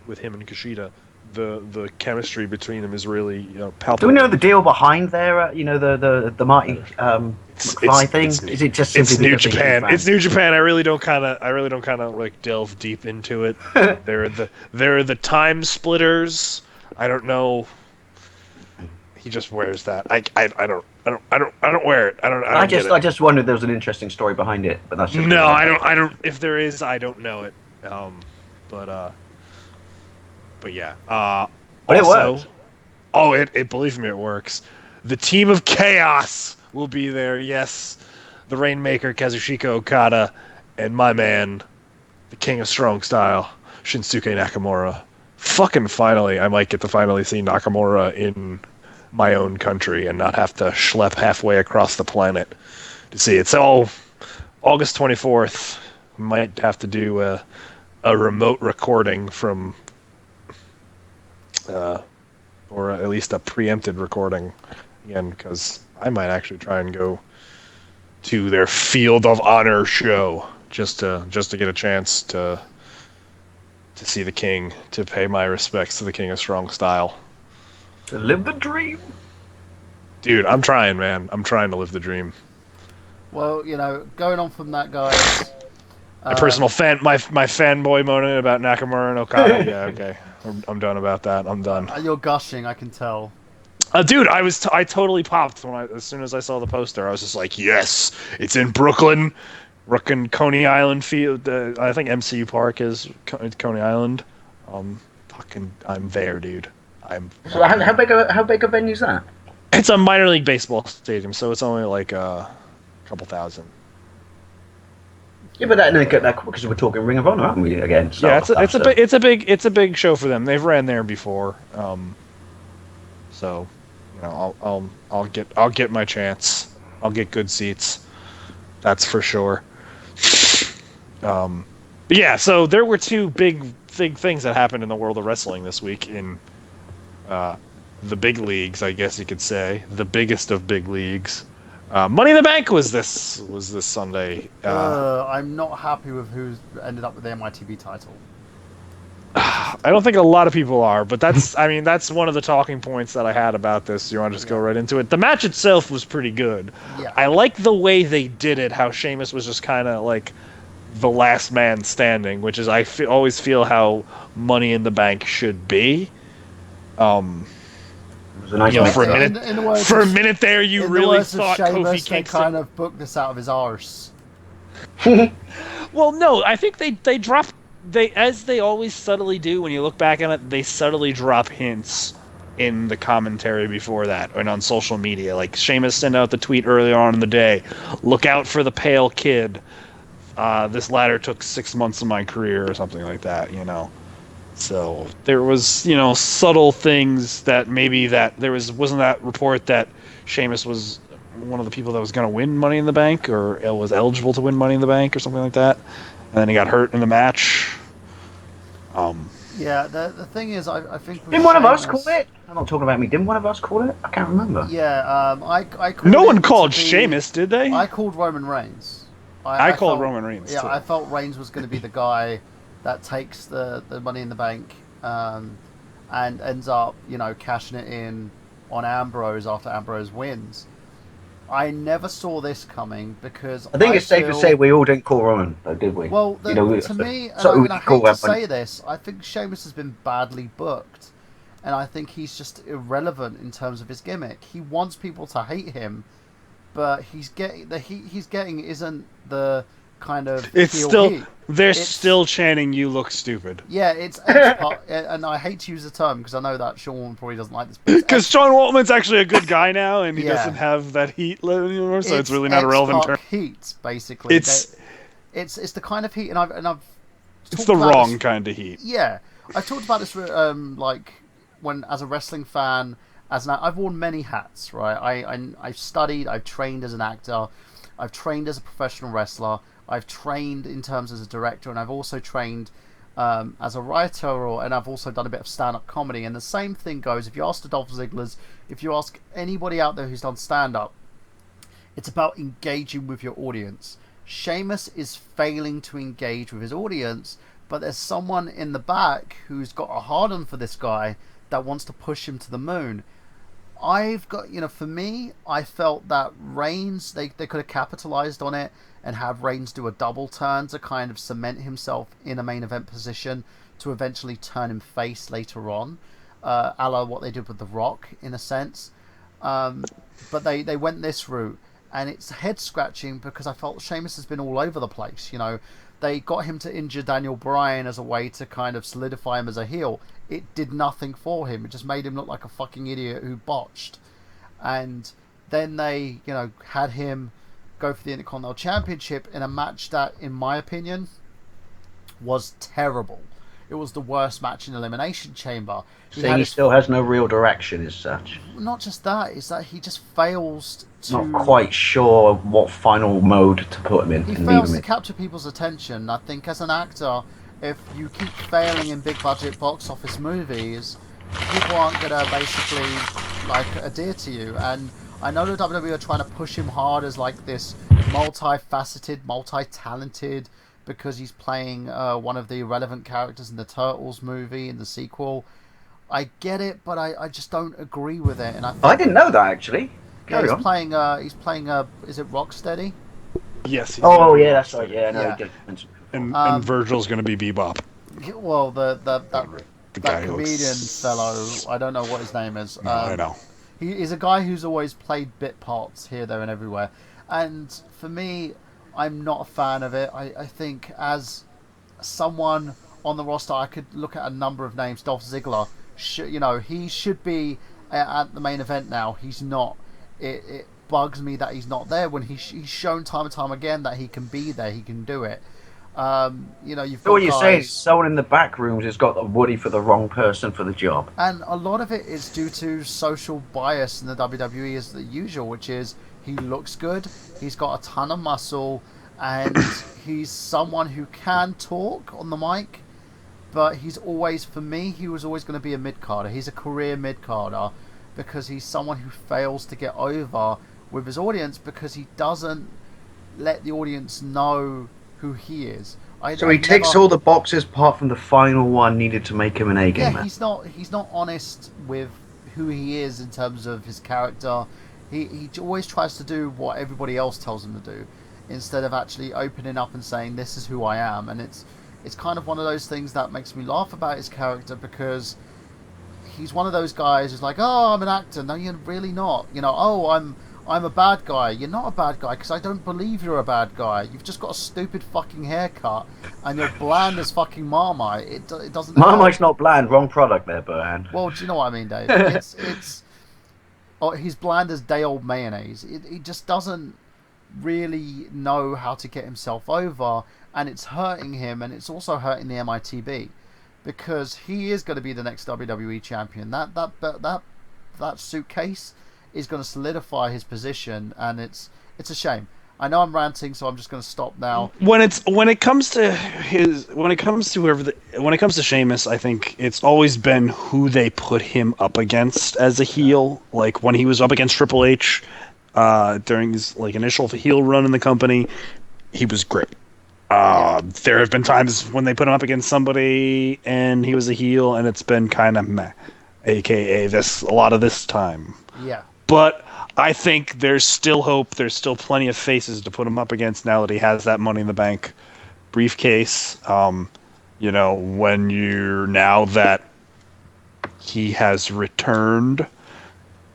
with him and Kushida. The chemistry between them is really palpable. Do we know the deal behind there? The Marty McFly thing. Is it just it's New Japan? It's New Japan. I really don't kind of delve deep into it. they're the Time Splitters. I don't know. He just wears that. I don't wear it. I just wondered if there was an interesting story behind it, but that's just no. I don't. If there is, I don't know it. But yeah. But also, it works. Oh, it believe me, it works. The Team of Chaos will be there. Yes, the Rainmaker, Kazuchika Okada, and my man, the King of Strong Style, Shinsuke Nakamura. Fucking finally, I might get to finally see Nakamura in my own country and not have to schlep halfway across the planet to see it. So, August 24th, might have to do a remote recording from. Or at least a preempted recording again, because I might actually try and go to their Field of Honor show just to get a chance to see the King, to pay my respects to the King of Strong Style. To live the dream. Dude, I'm trying, man. I'm trying to live the dream. Well, going on from that, guys. My personal my fanboy moaning about Nakamura and Okada. Yeah, okay. I'm done about that. I'm done. You're gushing, I can tell. Dude, I totally popped as soon as I saw the poster. I was just like, yes, it's in Brooklyn, Coney Island field. I think MCU Park is Coney Island. I'm there, dude. So how big a venue is that? It's a minor league baseball stadium, so it's only like a couple thousand. Yeah, but that because we're talking Ring of Honor, aren't we? Again, yeah, it's a big show for them. They've ran there before, so I'll get my chance. I'll get good seats, that's for sure. But yeah, so there were two big things that happened in the world of wrestling this week in the big leagues, I guess you could say, the biggest of big leagues. Money in the Bank was this Sunday. I'm not happy with who ended up with the MITB title. I don't think a lot of people are, but that's one of the talking points that I had about this. You want to just go right into it? The match itself was pretty good. Yeah. I like the way they did it, how Sheamus was just kind of like the last man standing, which is always feel how Money in the Bank should be. For a minute there, you really thought Kofi Kingston kind of booked this out of his arse. Well, no, I think they dropped. As they always subtly do when you look back on it, they subtly drop hints in the commentary before that and on social media. Like Sheamus sent out the tweet earlier on in the day, "Look out for the pale kid. This ladder took 6 months of my career," or something like that. So there was, subtle things that maybe that there wasn't that report that Sheamus was one of the people that was going to win Money in the Bank or was eligible to win Money in the Bank or something like that, and then he got hurt in the match. Yeah, the thing is, I think didn't one of us call it? I'm not talking about me. Didn't one of us call it? I can't remember. Yeah, I called no one called Sheamus, did they? I called Roman Reigns. I called Roman Reigns. Yeah, too. I felt Reigns was going to be the guy that takes the Money in the Bank and ends up, cashing it in on Ambrose after Ambrose wins. I never saw this coming because I think it's safe to say we all didn't call Roman, though, did we? Well, to me, and I hate to say this, I think Sheamus has been badly booked and I think he's just irrelevant in terms of his gimmick. He wants people to hate him, but the heat he's getting isn't the kind of It's heel still heat. they're It's- still chanting "You look stupid" Yeah, it's X-Pac, and I hate to use the term because I know that Sean probably doesn't like this. But because Sean Waltman's actually a good guy now, and he Yeah. doesn't have that heat anymore, so it's really not a relevant term. X-Pac heat, basically. It's It's the kind of heat, and I've it's talked the about wrong this- kind of heat. Yeah, I talked about this like when as a wrestling fan, I've worn many hats, right? I've studied, I've trained as an actor, I've trained as a professional wrestler, I've trained in terms as a director, and I've also trained as a writer, and I've also done a bit of stand-up comedy. And the same thing goes if you ask the Dolph Ziggler's, if you ask anybody out there who's done stand-up, it's about engaging with your audience. Sheamus is failing to engage with his audience, but there's someone in the back who's got a hard-on for this guy that wants to push him to the moon. I've got, for me, I felt that Reigns, they could have capitalized on it and have Reigns do a double turn to kind of cement himself in a main event position to eventually turn him face later on, a la what they did with The Rock, in a sense. But they went this route, and it's head scratching because I felt Sheamus has been all over the place. They got him to injure Daniel Bryan as a way to kind of solidify him as a heel. It did nothing for him. It just made him look like a fucking idiot who botched. And then they, had him go for the Intercontinental Championship in a match that, in my opinion, was terrible. It was the worst match in Elimination Chamber. Saying he still has no real direction as such. Not just that, is that he just fails to... Not quite sure what final mode to put him in. He and fails leave him to in. capture people's attention. I think as an actor, if you keep failing in big budget box office movies, people aren't going to basically adhere to you. And I know the WWE are trying to push him hard as this multifaceted, multi-talented, because he's playing one of the relevant characters in the Turtles movie, in the sequel. I get it, but I just don't agree with it. And I didn't know that, actually. yeah, Carry on. he's playing is it Rocksteady? Yes. Oh, yeah, that's right. Yeah, no, Yeah. he did mention it. And Virgil's going to be Bebop. Well, that The guy who comedian looks... fellow, I don't know what his name is. No, I know. He's a guy who's always played bit parts here, there, and everywhere. And for me, I'm not a fan of it. I think as someone on the roster, I could look at a number of names. Dolph Ziggler, he should be at the main event now. He's not. It bugs me that he's not there when he's shown time and time again that he can be there. He can do it. You've got So what you're saying is guys- someone in the back rooms has got the Woody for the wrong person for the job. And a lot of it is due to social bias in the WWE as the usual, which is he looks good, he's got a ton of muscle, and he's someone who can talk on the mic, but he was always going to be a mid-carder. He's a career mid-carder because he's someone who fails to get over with his audience because he doesn't let the audience know who he is. So he ticks all the boxes apart from the final one needed to make him an A Yeah, gamer. he's not honest with who he is in terms of his character. He always tries to do what everybody else tells him to do, instead of actually opening up and saying this is who I am. And it's kind of one of those things that makes me laugh about his character because he's one of those guys who's like, oh, I'm an actor. No, you're really not. Oh, I'm a bad guy. You're not a bad guy because I don't believe you're a bad guy. You've just got a stupid fucking haircut and you're bland as fucking Marmite. It doesn't. Marmite's not bland. Wrong product there, Burhan. Well, do you know what I mean, Dave? It's he's bland as day old mayonnaise. He just doesn't really know how to get himself over, and it's hurting him, and it's also hurting the MITB because he is going to be the next WWE champion. That suitcase is going to solidify his position, and it's a shame. I know I'm ranting, so I'm just going to stop now. When it comes to Sheamus, I think it's always been who they put him up against as a heel. Like when he was up against Triple H during his initial heel run in the company, he was great. There have been times when they put him up against somebody and he was a heel, and it's been kind of meh, aka a lot of this time. Yeah. But I think there's still hope. There's still plenty of faces to put him up against now that he has that Money in the Bank briefcase. When you're now that he has returned.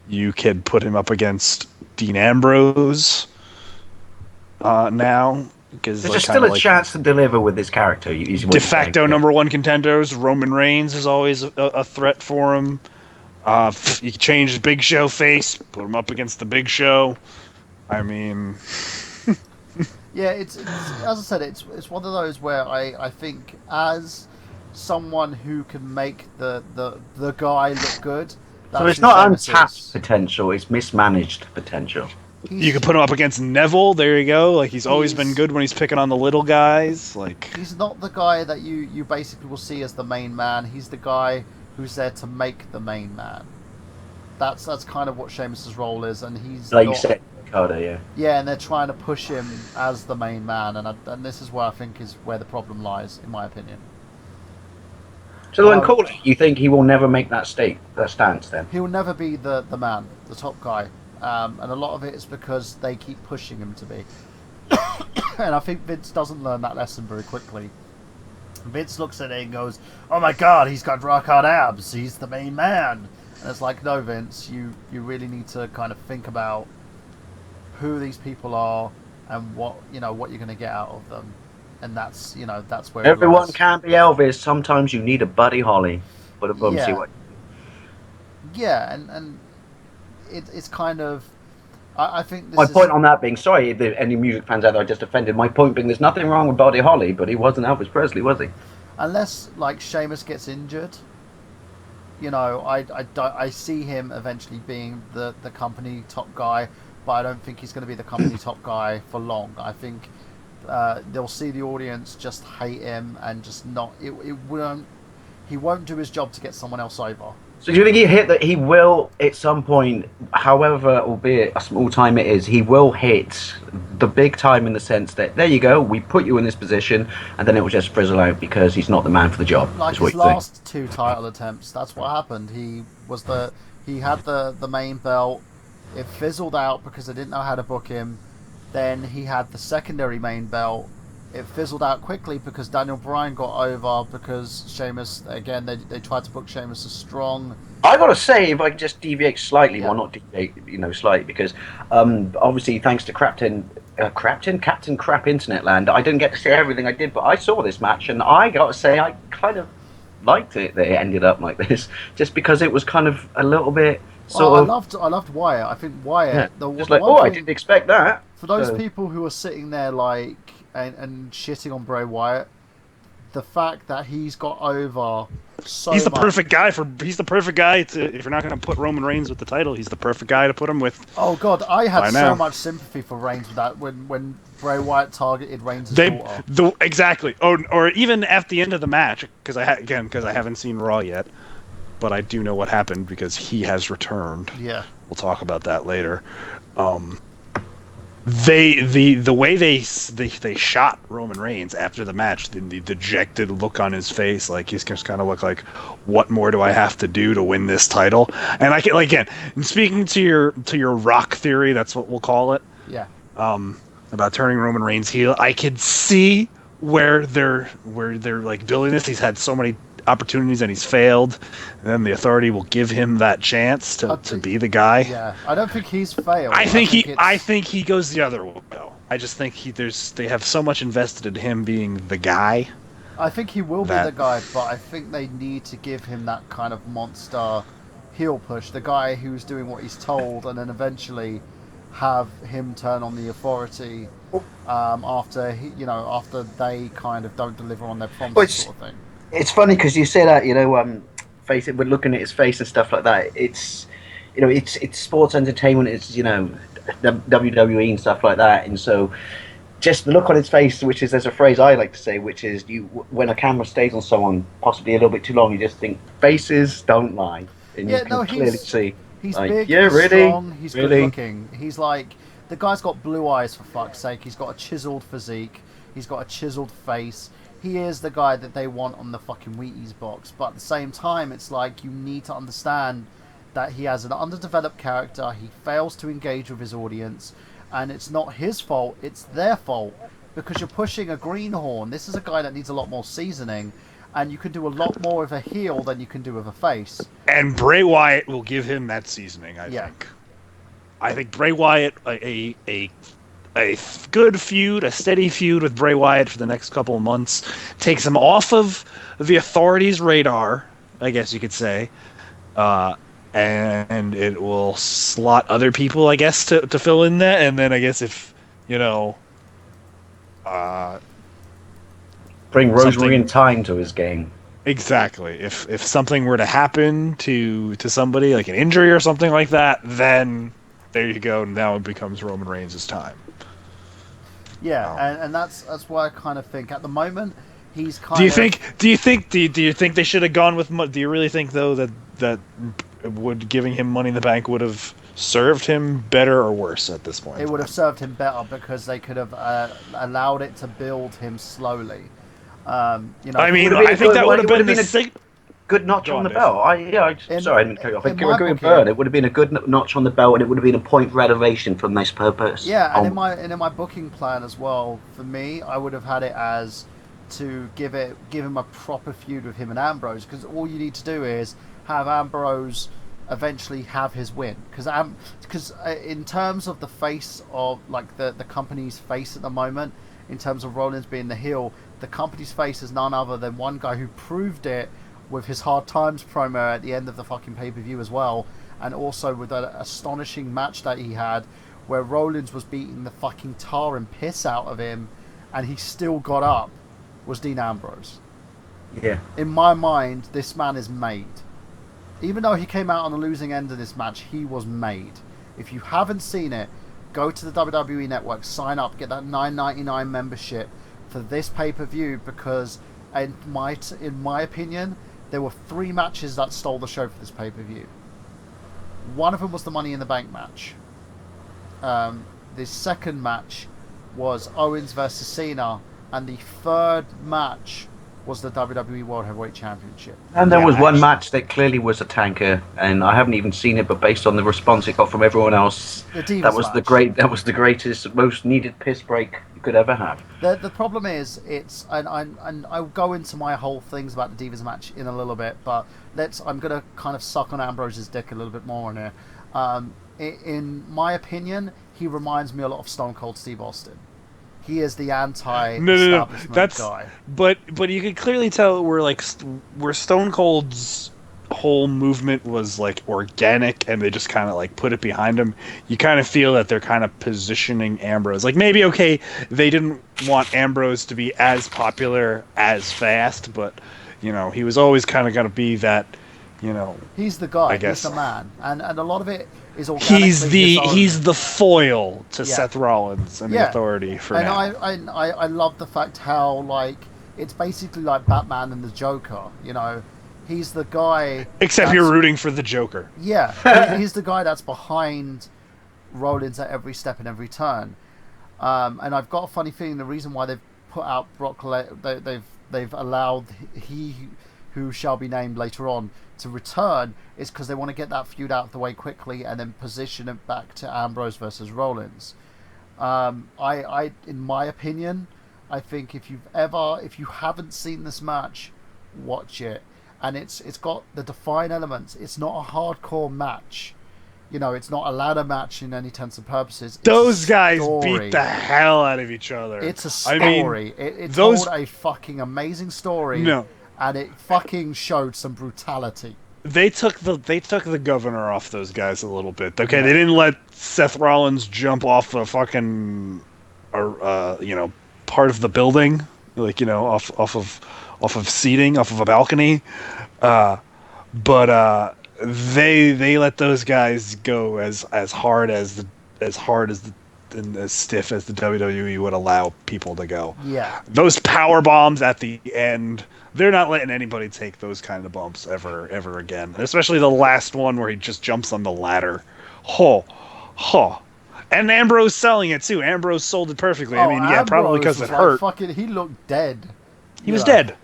You could put him up against Dean Ambrose now. Because There's still a chance to deliver with this character. De facto number one contenders. Roman Reigns is always a threat for him. You change Big Show face, put him up against the Big Show. I mean, yeah, it's as I said, it's one of those where I think as someone who can make the guy look good. So it's not untapped potential; it's mismanaged potential. You could put him up against Neville. There you go. Like he's always been good when he's picking on the little guys. Like he's not the guy that you basically will see as the main man. He's the guy who's there to make the main man. That's kind of what Sheamus's role is, and he's like you said, Ricardo, yeah. Yeah, and they're trying to push him as the main man, and this is where I think is where the problem lies, in my opinion. So then, call it. You think he will never make that stance? Then he will never be the man, the top guy. And a lot of it is because they keep pushing him to be. And I think Vince doesn't learn that lesson very quickly. Vince looks at it and goes, "Oh my God, he's got rock hard abs. He's the main man." And it's like, no, Vince, you really need to kind of think about who these people are and what you're going to get out of them. And that's where everyone can't be Elvis. Sometimes you need a Buddy Holly. But see what. Yeah, and it's kind of. I think my point on that being, sorry if any music fans out there I just offended, my point being there's nothing wrong with Buddy Holly, but he wasn't Elvis Presley, was he? Unless, like, Sheamus gets injured, I see him eventually being the company top guy, but I don't think he's going to be the company top guy for long. I think they'll see the audience just hate him and just not. He won't do his job to get someone else over. So do you think he will at some point, however, albeit a small time it is, he will hit the big time in the sense that, there you go, we put you in this position, and then it will just frizzle out because he's not the man for the job? Like his last two title attempts, that's what happened. He had the main belt, it fizzled out because they didn't know how to book him. Then he had the secondary main belt. It fizzled out quickly because Daniel Bryan got over because Sheamus, again, they tried to book Sheamus as strong. I gotta say, if I can just deviate slightly, well, not deviate, slightly, because obviously thanks to Captain Crap Internet Land, I didn't get to see everything I did, but I saw this match, and I gotta say, I kind of liked it that it ended up like this, just because it was kind of a little bit I loved Wyatt. I think Wyatt. Yeah, I didn't expect that. For those people who are sitting there like and shitting on Bray Wyatt, the fact that he's got over so he's the much. perfect guy to, if you're not going to put Roman Reigns with the title, he's the perfect guy to put him with. Oh God, I had so much sympathy for Reigns with that when Bray Wyatt targeted Reigns' daughter. Exactly. Or even at the end of the match, because I haven't seen Raw yet, but I do know what happened because he has returned. Yeah. We'll talk about that later. The way they shot Roman Reigns after the match, the dejected look on his face, like he's just kind of look like, what more do I have to do to win this title? And I can, again, speaking to your Rock theory, that's what we'll call it. Yeah. About turning Roman Reigns heel, I could see where they're like building this. He's had so many opportunities and he's failed, and then the Authority will give him that chance to be the guy. Yeah, I don't think he's failed. I think he goes the other way though. I just think they have so much invested in him being the guy. I think he will be the guy, but I think they need to give him that kind of monster heel push, the guy who's doing what he's told, and then eventually have him turn on the Authority after they kind of don't deliver on their promises, sort of thing. It's funny because you say that, face it. We're looking at his face and stuff like that. It's, it's sports entertainment. It's WWE and stuff like that. And so, just the look on his face, which is, there's a phrase I like to say, which is when a camera stays on someone possibly a little bit too long, you just think faces don't lie, and you can clearly see. He's like, big, yeah, he's really, strong, he's good looking. He's like, the guy's got blue eyes, for fuck's sake. He's got a chiseled physique. He's got a chiseled face. He is the guy that they want on the fucking Wheaties box. But at the same time, it's like, you need to understand that he has an underdeveloped character. He fails to engage with his audience. And it's not his fault, it's their fault. Because you're pushing a greenhorn. This is a guy that needs a lot more seasoning. and you can do a lot more with a heel than you can do with a face. And Bray Wyatt will give him that seasoning, I think. I think Bray Wyatt, a good feud, a steady feud with Bray Wyatt for the next couple of months, takes him off of the authorities' radar, I guess you could say, and it will slot other people, I guess, to fill in that. And then I guess if, bring Rosemary and Time to his game. Exactly. If something were to happen to somebody, like an injury or something like that, then there you go. Now it becomes Roman Reigns' time. Yeah, and that's why I kind of think at the moment he's kind Do you of... think they should have gone with? Do you really think though that would giving him Money in the Bank would have served him better or worse at this point? It would have served him better because they could have allowed it to build him slowly. I mean, I think that would have been a good notch on the belt. Sorry, I didn't cut you off. I agree with Burhan. It would have been a good notch on the belt, and it would have been a point renovation from this purpose. Yeah, and in my booking plan as well, for me, I would have had it as to give him a proper feud with him and Ambrose, because all you need to do is have Ambrose eventually have his win, because in terms of the face of like the company's face at the moment, in terms of Rollins being the heel, the company's face is none other than one guy who proved it with his Hard Times promo at the end of the fucking pay-per-view as well, and also with that astonishing match that he had where Rollins was beating the fucking tar and piss out of him and he still got up, was Dean Ambrose. Yeah. In my mind, this man is made. Even though he came out on the losing end of this match, he was made. If you haven't seen it, go to the WWE Network, sign up, get that $9.99 membership for this pay-per-view, because in my opinion, there were 3 matches that stole the show for this pay-per-view. One of them was the Money in the Bank match. The second match was Owens versus Cena, and the third match was the WWE World Heavyweight Championship. And there was one match that clearly was a tanker, and I haven't even seen it, but based on the response it got from everyone else, that was the greatest, most needed piss break you could ever have. The problem is, and I'll go into my whole things about the Divas match in a little bit, but I'm gonna kind of suck on Ambrose's dick a little bit more on here. In my opinion, he reminds me a lot of Stone Cold Steve Austin. He is the anti-establishment guy. But you can clearly tell where Stone Cold's whole movement was like organic, and they just kind of like put it behind him. You kind of feel that they're kind of positioning Ambrose. Like maybe they didn't want Ambrose to be as popular as fast, but he was always kind of going to be that. He's the guy. I guess. He's the man, and a lot of it is organically he's the foil to Seth Rollins and the Authority for and now. I love the fact how like it's basically like Batman and the Joker. He's the guy. Except you're rooting for the Joker. Yeah, he's the guy that's behind Rollins at every step and every turn. And I've got a funny feeling the reason why they've put out Brock they've allowed he who shall be named later on to return is because they want to get that feud out of the way quickly and then position it back to Ambrose versus Rollins. In my opinion, I think if you haven't seen this match, watch it. And it's got the defined elements. It's not a hardcore match. It's not a ladder match in any intents and purposes. Those guys beat the hell out of each other. It's a story. It told a fucking amazing story. No. And it fucking showed some brutality. They took the governor off those guys a little bit. Okay, yeah. They didn't let Seth Rollins jump off a fucking, part of the building, off of seating, off of a balcony. But they let those guys go as hard and as stiff as the WWE would allow people to go. Yeah. Those power bombs at the end, they're not letting anybody take those kind of bumps ever again. Especially the last one where he just jumps on the ladder. And Ambrose selling it too. Ambrose sold it perfectly. Probably because it hurt. He looked dead. He was dead.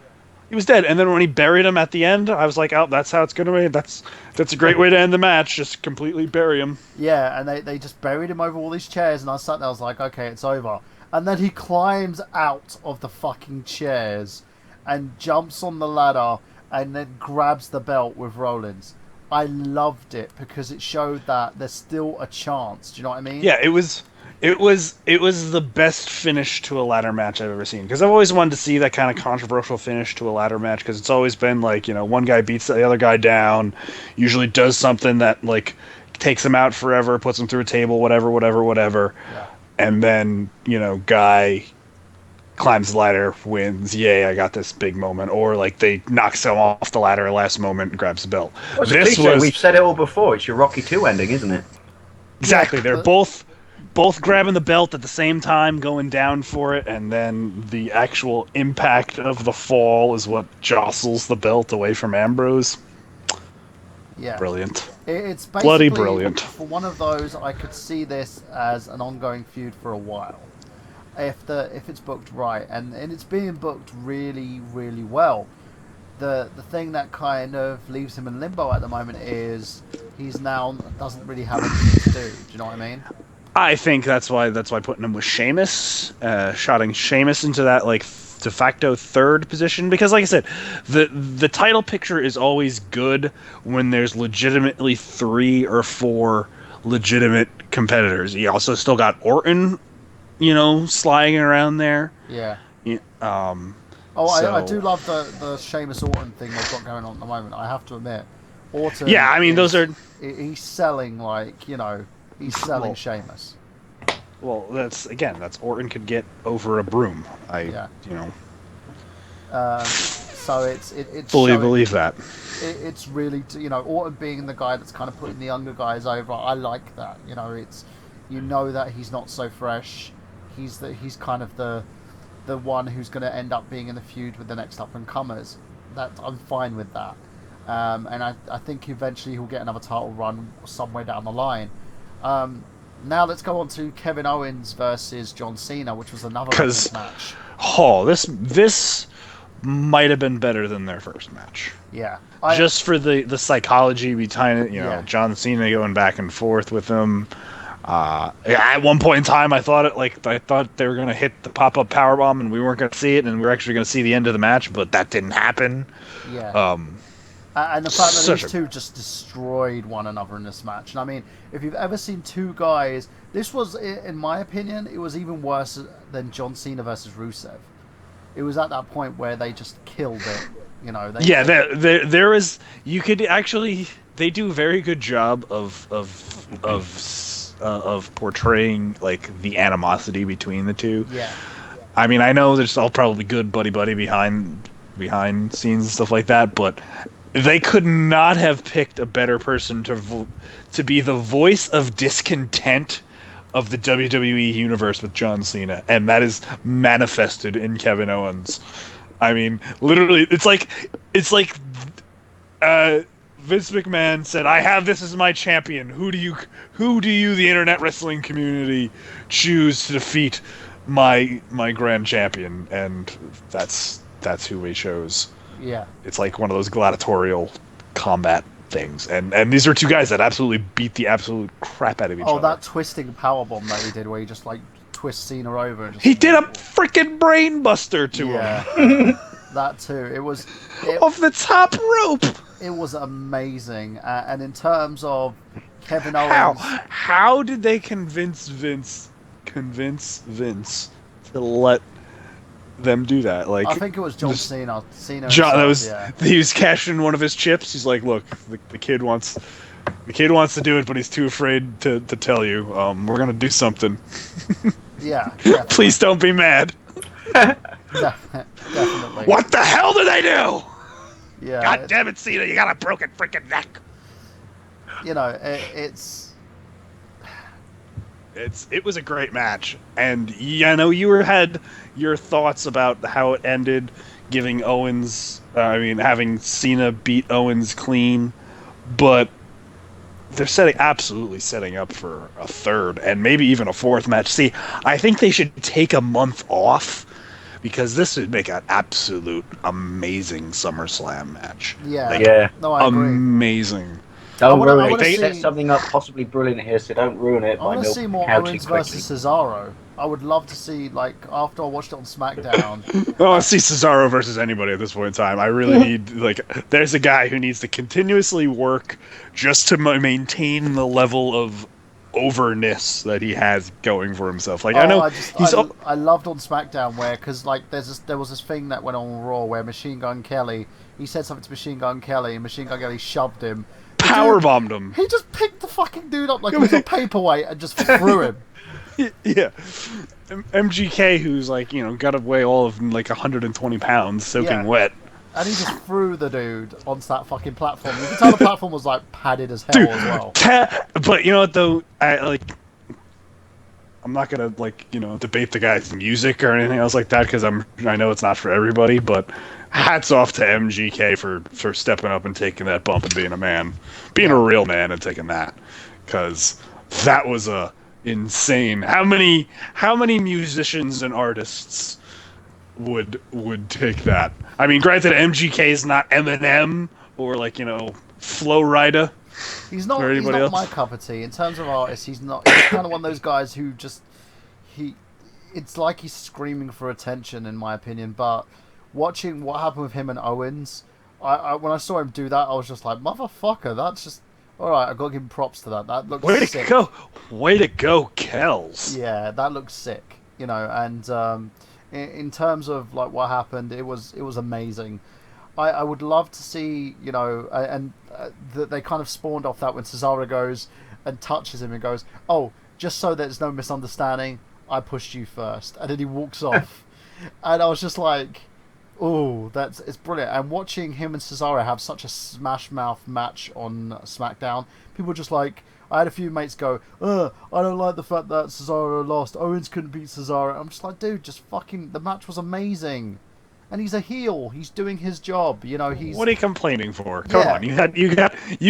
He was dead. And then when he buried him at the end, I was like, oh, that's how it's going to be. That's a great way to end the match. Just completely bury him. Yeah, and they just buried him over all these chairs, and I sat there, I was like, okay, it's over. And then he climbs out of the fucking chairs, and jumps on the ladder and then grabs the belt with Rollins. I loved it because it showed that there's still a chance. Do you know what I mean? Yeah, it was the best finish to a ladder match I've ever seen, because I've always wanted to see that kind of controversial finish to a ladder match, because it's always been like, one guy beats the other guy down, usually does something that like takes him out forever, puts him through a table, whatever, Yeah. and then guy climbs the ladder, wins, yay, I got this big moment, or like they knocks him off the ladder at last moment and grabs the belt. Well, it's a cliche. We've said it all before. It's your Rocky 2 ending, isn't it? Exactly. Yeah, They're both grabbing the belt at the same time, going down for it, and then the actual impact of the fall is what jostles the belt away from Ambrose. Yeah. Brilliant. It's basically, Bloody brilliant. For one of those, I could see this as an ongoing feud for a while, if it's booked right, and it's being booked really, really well. The thing that kind of leaves him in limbo at the moment is he's now doesn't really have anything to do. Do you know what I mean? I think that's why putting him with Sheamus, shotting Sheamus into that like de facto third position, because like I said, the title picture is always good when there's legitimately 3 or 4 legitimate competitors. You also still got Orton, sliding around there. Yeah. I do love the Sheamus Orton thing they've got going on at the moment. I have to admit, Orton. Yeah, I mean those are. He's selling he's selling Sheamus. Well, that's Orton could get over a broom. So it's fully showing, believe that. It's really Orton being the guy that's kind of putting the younger guys over. I like that. It's that he's not so fresh. He's kind of the one who's going to end up being in the feud with the next up and comers. That I'm fine with that. And I think eventually he'll get another title run somewhere down the line. Now let's go on to Kevin Owens versus John Cena, which was another match. This might have been better than their first match. Yeah. Just for the psychology behind it, John Cena going back and forth with him. At one point in time, I thought they were going to hit the pop-up powerbomb and we weren't going to see it, and we were actually going to see the end of the match, but that didn't happen. Yeah. And the fact that these two just destroyed one another in this match. And I mean, if you've ever seen two guys, this was, in my opinion, it was even worse than John Cena versus Rusev. It was at that point where they just killed it. There is. You could actually. They do a very good job of portraying like the animosity between the two. Yeah. I mean, I know there's all probably good buddy behind scenes and stuff like that, but they could not have picked a better person to be the voice of discontent of the WWE universe with John Cena, and that is manifested in Kevin Owens. I mean, literally, it's like Vince McMahon said, "I have this as my champion. Who do you, the internet wrestling community, choose to defeat my grand champion?" And that's who we chose. Yeah. It's like one of those gladiatorial combat things, and these are two guys that absolutely beat the absolute crap out of each other. Oh, that twisting powerbomb that he did, where he just like twists Cena over. And just, he did a freaking brain buster to him. That too. It was off the top rope. It was amazing. And in terms of Kevin Owens, how did they convince Vince to let them do that? Like, I think it was John Cena. He was cashing one of his chips. He's like, "Look, the kid wants to do it, but he's too afraid to tell you. We're gonna do something. Yeah. Please don't be mad." Definitely. What the hell did they do? Yeah. God damn it, Cena! You got a broken freaking neck. It was a great match, and you had your thoughts about how it ended, giving having Cena beat Owens clean, but they're absolutely setting up for a third and maybe even a fourth match. See, I think they should take a month off, because this would make an absolute amazing SummerSlam match. Yeah. No, I agree. Amazing. Don't ruin it. They set something up possibly brilliant here, so don't ruin it. I want to see more Owens versus Cesaro. I would love to see, like, after I watched it on SmackDown. I want to see Cesaro versus anybody at this point in time. I really need, like, there's a guy who needs to continuously work just to maintain the level of overness that he has going for himself. Like, I know I loved on SmackDown where, because like there was this thing that went on Raw where Machine Gun Kelly, he said something to Machine Gun Kelly, and Machine Gun Kelly shoved him, powerbombed him. He just picked the fucking dude up like he was a paperweight and just threw him. Yeah, MGK, who's like, you know, got to weigh all of like 120 pounds, soaking wet. And he just threw the dude onto that fucking platform. You can tell the platform was like padded as hell as well. But you know what though, I'm not gonna like, you know, debate the guy's music or anything else like that because I know it's not for everybody. But hats off to MGK for stepping up and taking that bump and being a man, being a real man and taking that, because that was a insane. How many musicians and artists would take that? I mean, granted, MGK is not Eminem or like, you know, Flo Rida. He's not my cup of tea in terms of artists. He's not. He's kind of one of those guys who just it's like he's screaming for attention, in my opinion. But watching what happened with him and Owens, when I saw him do that, I was just like, motherfucker, that's just. All right, I've got to give him props to that. That looks sick. Way to go, Kells. Yeah, that looks sick. You know, and in terms of like what happened, it was amazing. I would love to see, you know, and they kind of spawned off that when Cesaro goes and touches him and goes, "Oh, just so there's no misunderstanding, I pushed you first," and then he walks off, and I was just like. Oh, it's brilliant. And watching him and Cesaro have such a smash mouth match on SmackDown, people just like, I had a few mates go, I don't like the fact that Cesaro lost. Owens couldn't beat Cesaro. I'm just like, dude, just fucking, the match was amazing. And he's a heel. He's doing his job. You know, he's. What are you complaining for? Come on, you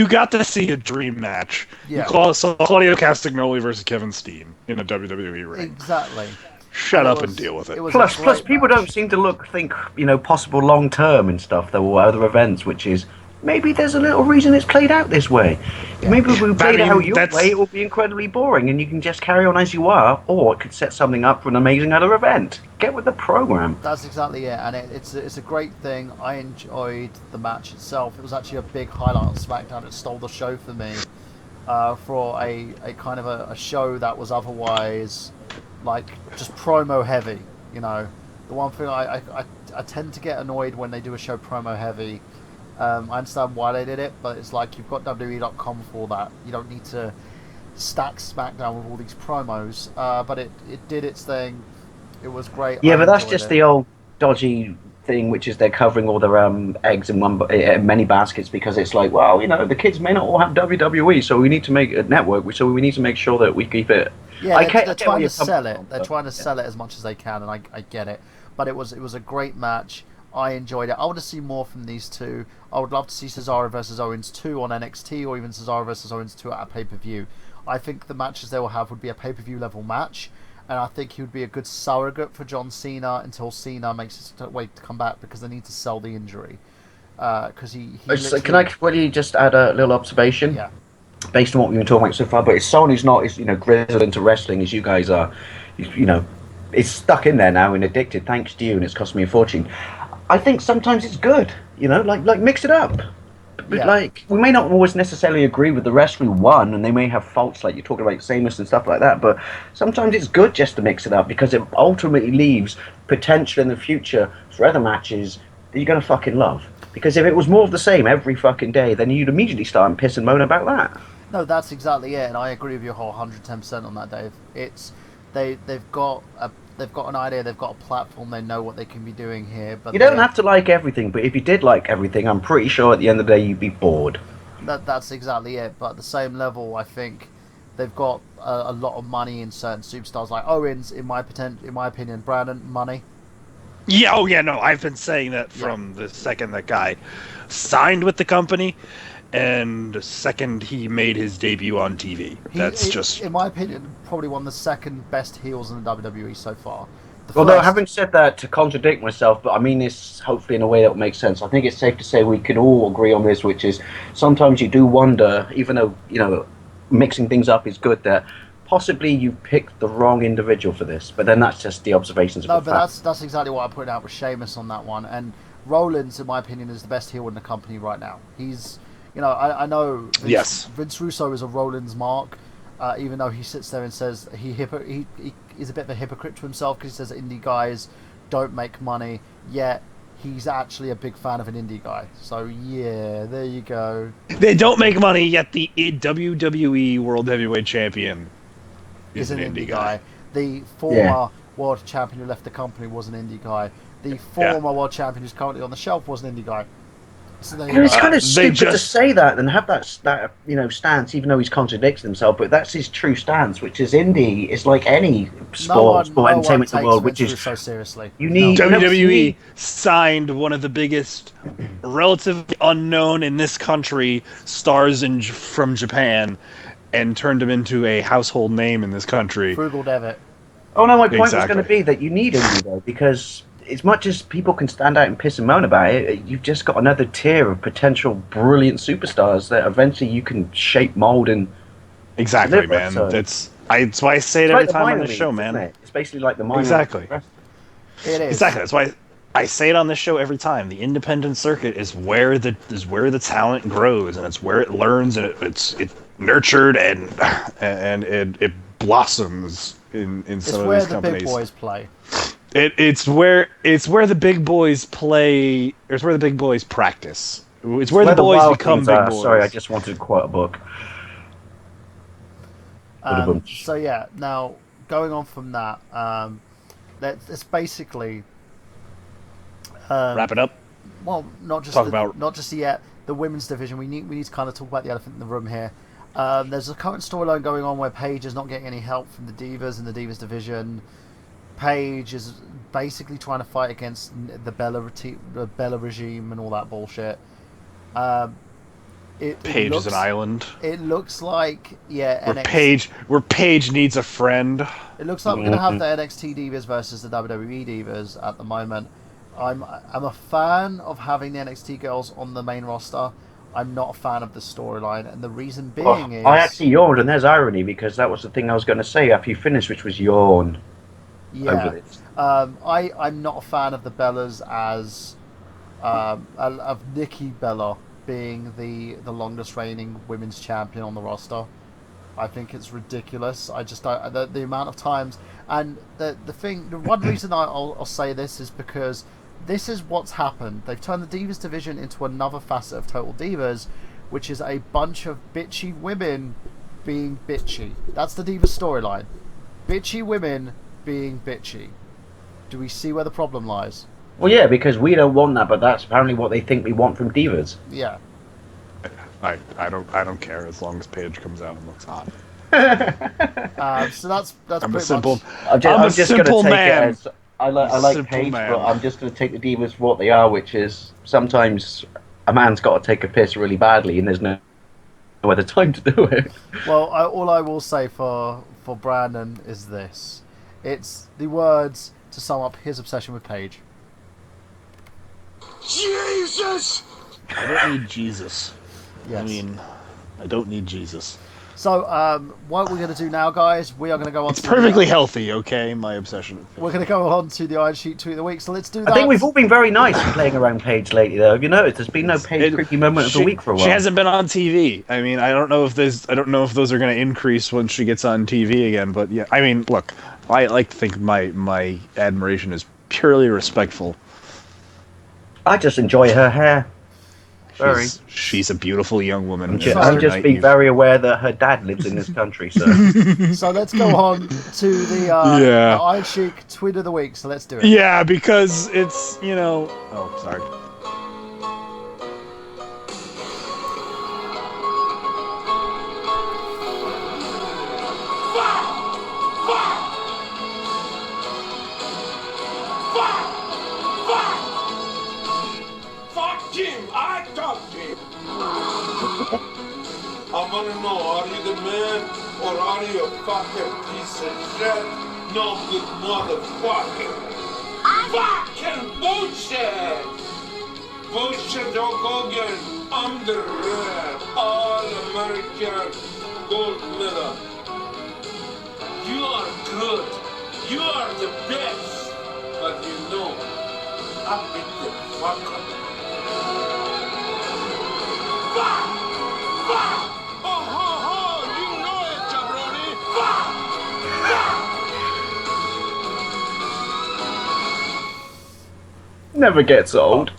got to see a dream match. Yeah. You saw Claudio Castagnoli versus Kevin Steen in a WWE ring. Exactly. Shut up and deal with it. Plus, people don't seem to think, you know, possible long term and stuff, though, or other events, which is maybe there's a little reason it's played out this way. Yeah. Maybe if we played it out your way, it will be incredibly boring, and you can just carry on as you are, or it could set something up for an amazing other event. Get with the program. That's exactly it, and it's a great thing. I enjoyed the match itself. It was actually a big highlight on SmackDown. It stole the show for me for a kind of a show that was otherwise. Like just promo heavy, you know. The one thing I tend to get annoyed when they do a show promo heavy. I understand why they did it, but it's like you've got WWE.com for that. You don't need to stack SmackDown with all these promos. But it did its thing. It was great. Yeah, but that's just the old dodgy thing, which is they're covering all their eggs in many baskets because it's like, well, you know, the kids may not all have WWE, so we need to make a network. So we need to make sure that we keep it. Yeah, they're trying to sell it. They're trying to sell it as much as they can, and I get it. But it was a great match. I enjoyed it. I want to see more from these two. I would love to see Cesaro versus Owens 2 on NXT, or even Cesaro versus Owens 2 at a pay-per-view. I think the matches they will have would be a pay-per-view level match, and I think he would be a good surrogate for John Cena until Cena makes his way to come back, because they need to sell the injury. Because Can I really just add a little observation? Yeah. Based on what we've been talking about so far, but it's someone who's not as, you know, grizzled into wrestling as you guys are, you know, it's stuck in there now and addicted thanks to you, and it's cost me a fortune. I think sometimes it's good, you know, like mix it up. But like, we may not always necessarily agree with the wrestling one, and they may have faults, like you're talking about Sheamus and stuff like that, but sometimes it's good just to mix it up, because it ultimately leaves potential in the future for other matches that you're going to fucking love. Because if it was more of the same every fucking day, then you'd immediately start and piss and moan about that. No, that's exactly it, and I agree with you 110% on that, Dave. It's they've got an idea, they've got a platform, they know what they can be doing here. But you don't have to like everything, but if you did like everything, I'm pretty sure at the end of the day you'd be bored. That's exactly it. But at the same level, I think they've got a lot of money in certain superstars like Owens. In my opinion, Brandon, money. Yeah, oh yeah, no, I've been saying that from the second that guy signed with the company, and the second he made his debut on TV. Just, in my opinion, probably one of the second best heels in the WWE so far. Although, having said that, to contradict myself, but I mean this hopefully in a way that will make sense, I think it's safe to say we can all agree on this, which is sometimes you do wonder, even though, you know, mixing things up is good, that possibly you picked the wrong individual for this, but then that's just the observations of No, the but fact. that's exactly what I put out with Sheamus on that one. And Rollins, in my opinion, is the best heel in the company right now. He's, I know Vince Russo is a Rollins mark, even though he sits there and says he is a bit of a hypocrite to himself because he says that indie guys don't make money, yet he's actually a big fan of an indie guy. So yeah, there you go. They don't make money, yet the WWE World Heavyweight Champion is an indie guy. The former world champion who left the company was an indie guy. The former world champion who's currently on the shelf was an indie guy. So It's kind of stupid to say that and have that stance, even though he's contradicts himself. But that's his true stance, which is indie is like any sport entertainment in the world, which is so seriously. You need WWE signed one of the biggest, relatively unknown in this country stars from Japan, and turned him into a household name in this country. Frugal Devitt. Oh no, my point was going to be that you need indie though, because as much as people can stand out and piss and moan about it, you've just got another tier of potential brilliant superstars that eventually you can shape, mold, and exactly, man. So. That's why I say it every time on the show, man. It's basically like the minor. Exactly. It is exactly. That's why I say it on this show every time. The independent circuit is where the talent grows, and it's where it learns, and it's nurtured, and it blossoms in some of these companies. It's where the big boys play. It's where the big boys play. It's where the big boys practice. It's where the boys become big boys. Sorry, I just wanted to quote a book. So yeah, now going on from that, it's basically wrap it up. Well, not just the women's division. We need to kind of talk about the elephant in the room here. There's a current storyline going on where Paige is not getting any help from the Divas in the Divas division. Paige is basically trying to fight against the Bella regime and all that bullshit. Paige is an island. It looks like where Paige needs a friend. It looks like we're gonna have the NXT Divas versus the WWE Divas at the moment. I'm a fan of having the NXT girls on the main roster. I'm not a fan of the storyline, and the reason being is I actually yawned, and there's irony because that was the thing I was going to say after you finished, which was yawn. Yeah, I'm not a fan of the Bellas as of Nikki Bella being the longest reigning women's champion on the roster. I think it's ridiculous. I just the amount of times, and the one reason I'll say this is because this is what's happened. They've turned the Divas division into another facet of Total Divas, which is a bunch of bitchy women being bitchy. That's the Divas storyline. Bitchy women being bitchy. Do we see where the problem lies? Well, yeah, because we don't want that, but that's apparently what they think we want from divas. Yeah. I don't care as long as Paige comes out and looks hot. So that's I'm pretty a simple. much... I'm a simple man. I like Paige, but I'm just going to take the divas for what they are, which is sometimes a man's got to take a piss really badly, and there's no other time to do it. Well, all I will say for Brandon is this: it's the words to sum up his obsession with Paige. Jesus! I don't need Jesus. Yes. I mean, I don't need Jesus. So, what we're going to do now, guys, we are going to go on It's perfectly healthy, okay? My obsession. We're going to go on to the Iron Sheet Tweet of the Week, so let's do that. I think we've all been very nice playing around Paige lately, though. Have you noticed? There's been no Paige creepy moment of the week for a while. She hasn't been on TV. I mean, I don't know if those are going to increase when she gets on TV again, but yeah. I mean, look, I like to think my admiration is purely respectful. I just enjoy her hair. She's a beautiful young woman. I'm just being very aware that her dad lives in this country. So, so let's go on to the Iron Sheik Tweet of the Week. So let's do it. Yeah, because it's Oh, sorry. I wanna know, are you the man or are you a fucking piece of shit? No good motherfucker. Fucking bullshit! Bullshit, Hulk Hogan. I'm the rare All-American gold medal. You are good. You are the best. But you know, I beat the fuck up. Fuck! Fuck! Oh, ho, ho! You know it, jabroni! Fuck! Never gets old.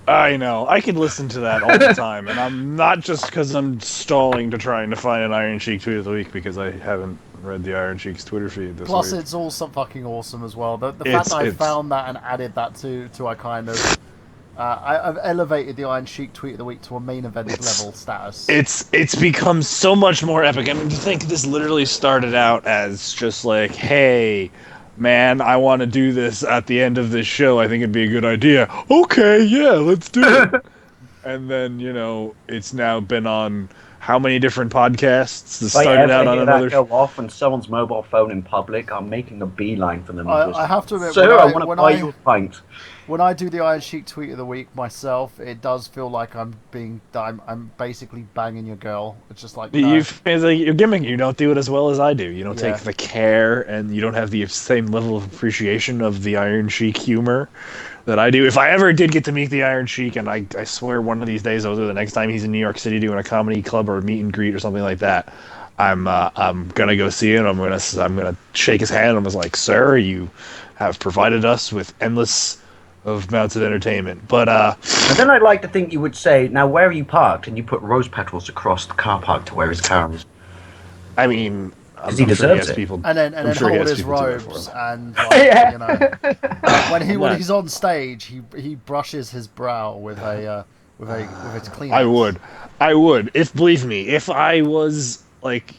I know. I can listen to that all the time, and I'm not just because I'm stalling to trying to find an Iron Sheik tweet of the week because I haven't read the Iron Sheik's Twitter feed this Plus, week. it's all so fucking awesome as well. The fact that I found that and added that to I kind of... I've elevated the Iron Sheik tweet of the week to a main event level status. It's become so much more epic. I mean, to think this literally started out as just like, hey, man, I want to do this at the end of this show. I think it'd be a good idea. Okay, yeah, let's do it. And then, you know, it's now been on how many different podcasts? This started out on another. Go off on someone's mobile phone in public, I'm making a beeline for them. I have to admit, sir, I want to buy you a pint. When I do the Iron Sheik tweet of the week myself, it does feel like I'm basically banging your girl. It's just like, no. It's like you're gimmicking. You don't do it as well as I do. You don't take the care, and you don't have the same level of appreciation of the Iron Sheik humor that I do. If I ever did get to meet the Iron Sheik, and I swear one of these days, I'll do the next time he's in New York City doing a comedy club or a meet and greet or something like that, I'm gonna go see him. I'm gonna shake his hand. I'm just like, sir, you have provided us with endless of amounts of entertainment. But and then I'd like to think you would say, now where are you parked? And you put rose petals across the car park to where his car is. I mean, he deserves it. People, and then sure hold his robes and like, you know, when he's on stage, he brushes his brow with his clean. I would. If believe me, if I was like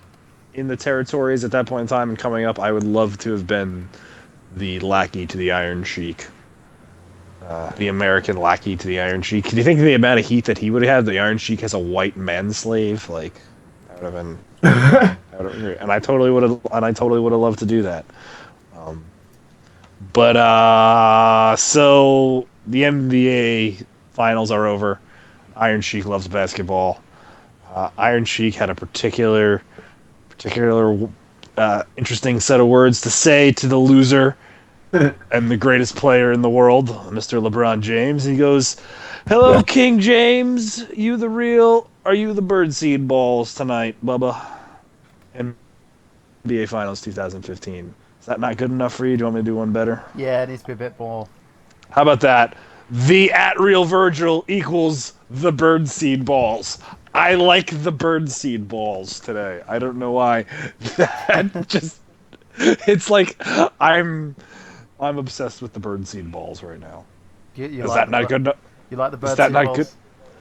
in the territories at that point in time and coming up, I would love to have been the lackey to the Iron Sheik. The American lackey to the Iron Sheik. Do you think the amount of heat that he would have? The Iron Sheik has a white manslave. Like, that would have been. And I totally would have. And I totally would have loved to do that. So the NBA finals are over. Iron Sheik loves basketball. Iron Sheik had a particular interesting set of words to say to the loser. And the greatest player in the world, Mr. LeBron James. He goes, hello, King James. You the real? Are you the birdseed balls tonight, Bubba? NBA Finals 2015. Is that not good enough for you? Do you want me to do one better? Yeah, it needs to be a bit more. How about that? The @RealVirgil equals the birdseed balls. I like the birdseed balls today. I don't know why. That just... It's like I'm obsessed with the birdseed balls right now. Is like that not good enough? You like the birdseed balls? Is that not good?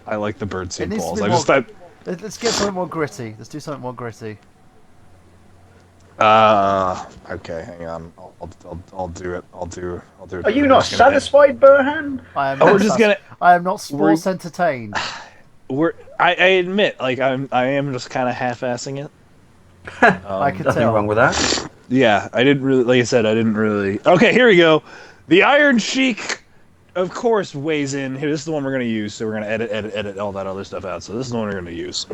I like the birdseed balls. I just thought. Let's get something more gritty. Let's do something more gritty. Okay, hang on. I'll do it. I'll do it. Are you not satisfied, Burhan? I am. I am not sports entertained. I admit, like I am just kind of half-assing it. I could nothing tell. wrong with that. Yeah, I didn't really. Like I said, I didn't really. Okay, here we go. The Iron Sheik, of course, weighs in. Here, this is the one we're gonna use. So we're gonna edit all that other stuff out. So this is the one we're gonna use.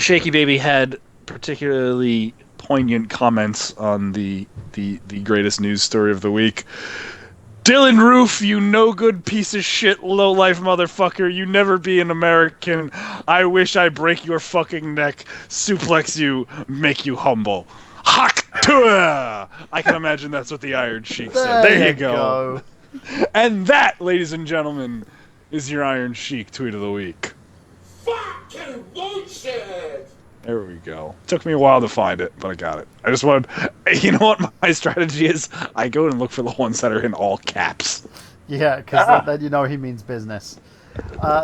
Shaky Baby had particularly poignant comments on the greatest news story of the week. Dylan Roof, you no good piece of shit, low life motherfucker. You never be an American. I wish I break your fucking neck, suplex you, make you humble. Hak tuah! I can imagine that's what the Iron Sheik said. There you go. And that, ladies and gentlemen, is your Iron Sheik tweet of the week. Fucking bullshit! There we go. Took me a while to find it, but I got it. I just wanted... You know what my strategy is? I go and look for the ones that are in all caps. Yeah, because then you know he means business.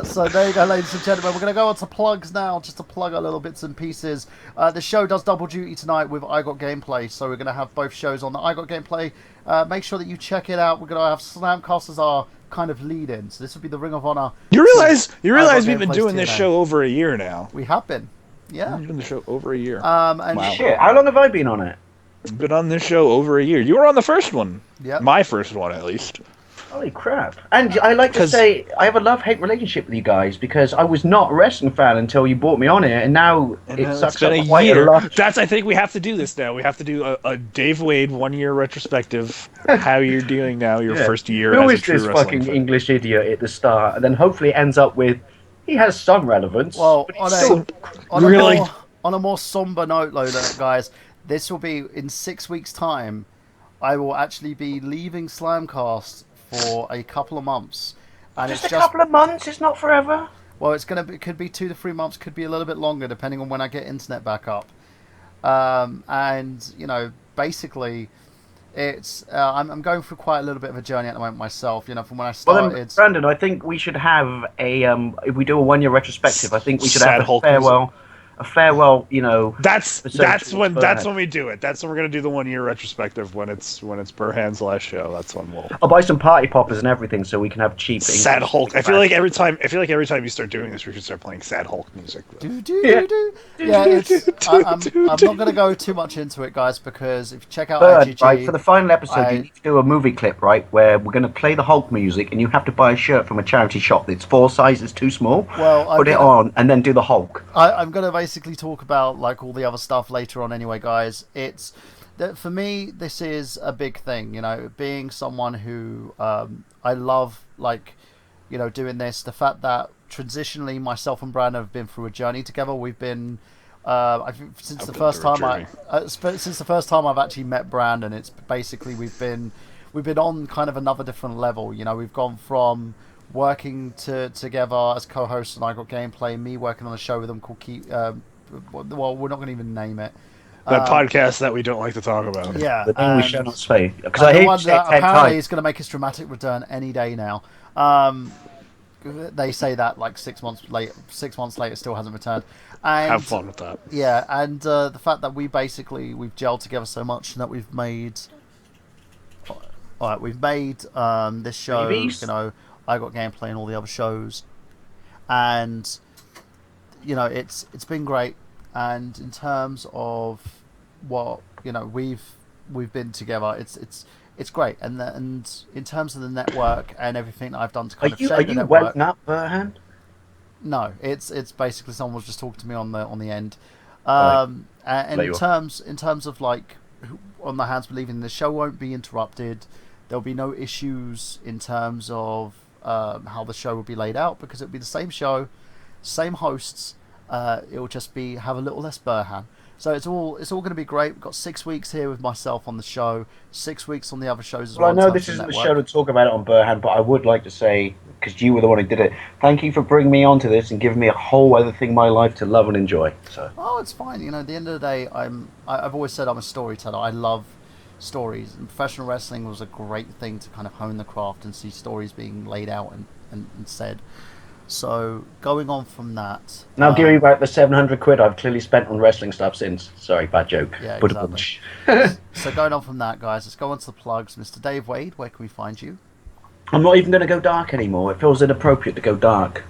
So there you go, ladies and gentlemen. We're going to go on to plugs now, just to plug our little bits and pieces. The show does double duty tonight with I Got Gameplay, so we're going to have both shows on the I Got Gameplay. Make sure that you check it out. We're going to have Slamcast as our kind of lead-in, so this would be the Ring of Honor. You realize we've been doing this show over a year now. We have been. Yeah. We've been doing the show over a year. And wow. Shit, how long have I been on it? Been on this show over a year. You were on the first one. Yeah. My first one, at least. Holy crap! And I like to 'Cause- say I have a love-hate relationship with you guys because I was not a wrestling fan until you brought me on it, and now it sucks been up a quite year. a lot. I think we have to do this now. We have to do a Dave Wade 1 year retrospective. How you're doing now? Your Yeah. first year Who as a is true this wrestling fucking fan. English idiot at the start, and then hopefully it ends up with he has some relevance. Well, but on he's a, still on a really- more on a more somber note, though, guys, this will be in 6 weeks' time. I will actually be leaving Slamcast for a couple of months, and just it's a just couple of months. It's not forever. well, it could be 2 to 3 months, could be a little bit longer, depending on when I get internet back up. And basically, it's I'm going through quite a little bit of a journey at the moment myself. From when I Well, started. then, Brandon, I think we should have a if we do a 1 year retrospective. I think we should Sad have a Hulk farewell. A farewell, That's episode when towards Burhan. we do it. That's when we're gonna do the 1 year retrospective when it's Burhan's last show. That's when we'll. I'll buy some party poppers and everything so we can have cheap. Sad English Hulk. I feel bands. like every time you start doing this, we should start playing Sad Hulk music. Do, do, Yeah. do, do. Yeah, I'm not going to go too much into it, guys, because if you check out Bird, IGG, right, for the final episode, I- you need to do a movie clip, right, where we're going to play the Hulk music, and you have to buy a shirt from a charity shop that's 4 sizes too small. Well, I'm put it gonna- on, and then do the Hulk. I'm going to basically talk about like all the other stuff later on anyway, guys. It's that for me, this is a big thing, being someone who I love, doing this. The fact that transitionally myself and Brandon have been through a journey together. We've been I think since I've the been first through a time since the first time I've actually met Brandon, it's basically we've been on kind of another different level. We've gone from working together as co-hosts, and I got gameplay, me working on a show with them called well, we're not going to even name it. That podcast that we don't like to talk about. Yeah, The thing we shall not say. Because I the hate one to that say 10 apparently times. is going to make its dramatic return any day now. They say that like 6 months later, it still hasn't returned. And, Have fun with that. Yeah, and the fact that we've gelled together so much that we've made. All right, we've made this show. Babies. I got gameplay and all the other shows, and it's been great. And in terms of what we've been together, it's great. And in terms of the network and everything that I've done to kind of Are shape the you network. woken up, Burhan? No, it's basically someone was just talking to me on the end. Right. And There in you are. terms of on the hands believing the show won't be interrupted. There'll be no issues in terms of how the show will be laid out, because it'll be the same show, same hosts. It'll just have a little less Burhan. So it's all going to be great. We've got 6 weeks here with myself on the show, 6 weeks on the other shows as well. Well, I know in this terms isn't of the show network. to talk about it on Burhan, but I would like to say, because you were the one who did it, thank you for bringing me onto this and giving me a whole other thing in my life to love and enjoy. So Oh, it's fine. At the end of the day, I've always said I'm a storyteller. I love stories, and professional wrestling was a great thing to kind of hone the craft and see stories being laid out and said. So going on from that, now give me back the 700 quid I've clearly spent on wrestling stuff since. Sorry, bad joke. Yeah, But exactly. So going on from that, guys, let's go on to the plugs. Mr. Dave Wade, where can we find you? I'm not even going to go dark anymore. It feels inappropriate to go dark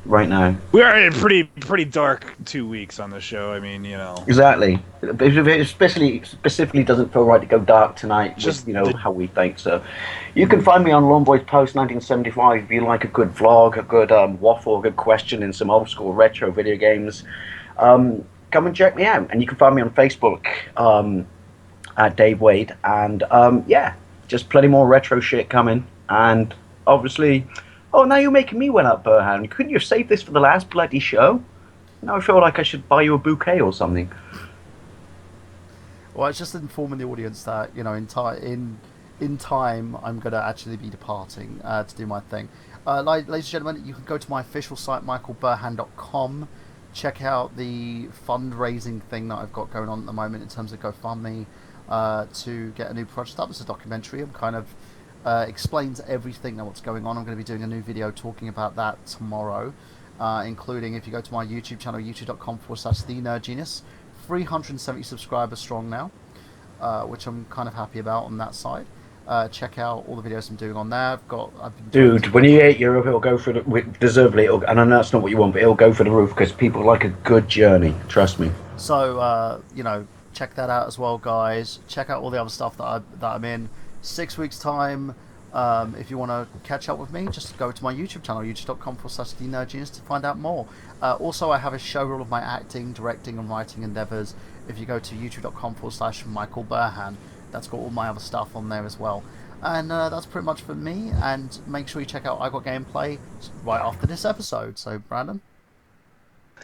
right now. We are in pretty dark 2 weeks on the show. I mean, Exactly. It specifically doesn't feel right to go dark tonight. Just With, how we think. So, you can find me on Lawn Boys Post 1975 if you like a good vlog, a good waffle, a good question, and some old school retro video games. Come and check me out, and you can find me on Facebook at Dave Wade, and just plenty more retro shit coming, and obviously. Oh, now you're making me well up, Burhan. Couldn't you have saved this for the last bloody show? Now I feel like I should buy you a bouquet or something. Well, it's just informing the audience that in time I'm going to actually be departing to do my thing. Ladies and gentlemen, you can go to my official site, michaelburhan.com. Check out the fundraising thing that I've got going on at the moment in terms of GoFundMe to get a new project up. It's a documentary. I'm kind of explains everything that what's going on. I'm going to be doing a new video talking about that tomorrow, including if you go to my YouTube channel, youtube.com/TheNerdGenius, 370 subscribers strong now, which I'm kind of happy about on that side. Check out all the videos I'm doing on there. Dude, when you hit Europe, it'll go for deservedly. And I know that's not what you want, but it'll go for the roof because people like a good journey. Trust me. So check that out as well, guys. Check out all the other stuff that I'm in. 6 weeks time, If you want to catch up with me, just go to my YouTube channel, youtube.com/thenerdgenius to find out more. Also, I have a show all of my acting, directing, and writing endeavours. If you go to youtube.com/Michael Burhan, that's got all my other stuff on there as well. And that's pretty much for me. And make sure you check out I Got Gameplay right after this episode. So, Brandon?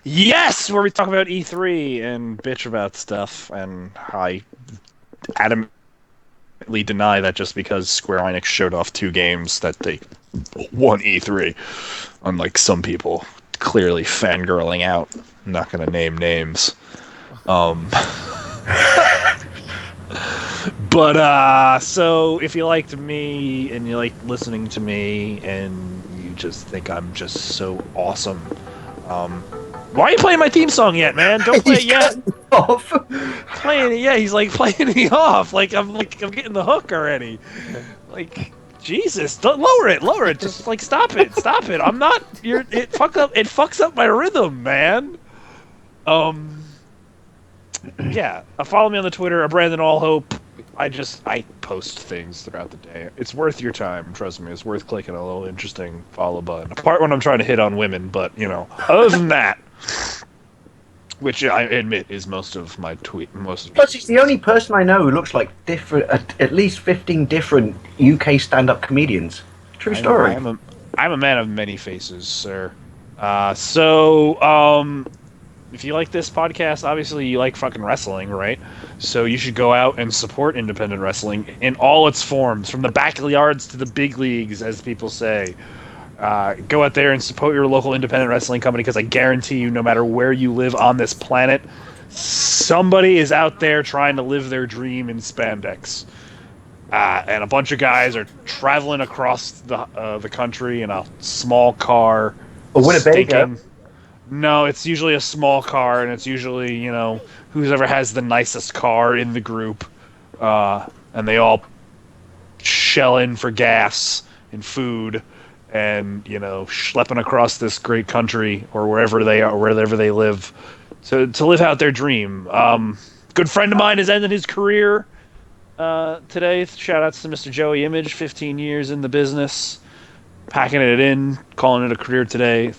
Yes, where we talk about E3 and bitch about stuff, and I adamantly deny that just because Square Enix showed off 2 games that they won E3, unlike some people clearly fangirling out. I'm not going to name names. But so if you liked me and you like listening to me and you just think I'm just so awesome, why are you playing my theme song yet, man? Don't play it yet. Off. Playing it, yeah. He's like playing me off. I'm getting the hook already. Like, Jesus, don't lower it. Just like stop it. I'm not. It fucks up my rhythm, man. Yeah. Follow me on the Twitter, Brandon Allhope. I post things throughout the day. It's worth your time, trust me. It's worth clicking a little interesting follow button. Apart when I'm trying to hit on women, but other than that, which I admit is most of my tweet. Plus, he's the only person I know who looks like at least 15 different UK stand-up comedians. True story. I'm a man of many faces, sir. If you like this podcast, obviously you like fucking wrestling, right? So you should go out and support independent wrestling in all its forms, from the backyards to the big leagues, as people say. Go out there and support your local independent wrestling company, because I guarantee you, no matter where you live on this planet, somebody is out there trying to live their dream in spandex. And a bunch of guys are traveling across the country in a small car. A Winnebago. No, it's usually a small car, and it's usually, whoever has the nicest car in the group. And they all shell in for gas and food and, schlepping across this great country or wherever they are, wherever they live, to live out their dream. Good friend of mine has ended his career today. Shout outs to Mr. Joey Image, 15 years in the business, packing it in, calling it a career today.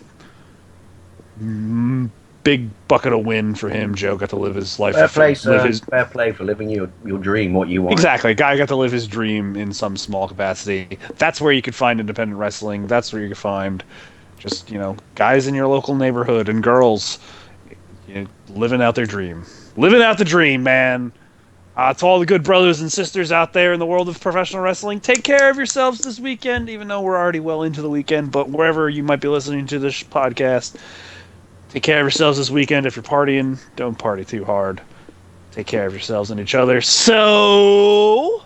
Big bucket of win for him. Joe got to live his life. Fair play, sir. Fair play for living your dream, what you want. Exactly. Guy got to live his dream in some small capacity. That's where you could find independent wrestling. That's where you could find just, guys in your local neighborhood and girls living out their dream. Living out the dream, man. To all the good brothers and sisters out there in the world of professional wrestling, take care of yourselves this weekend, even though we're already well into the weekend. But wherever you might be listening to this podcast, take care of yourselves this weekend. If you're partying, don't party too hard. Take care of yourselves and each other. So,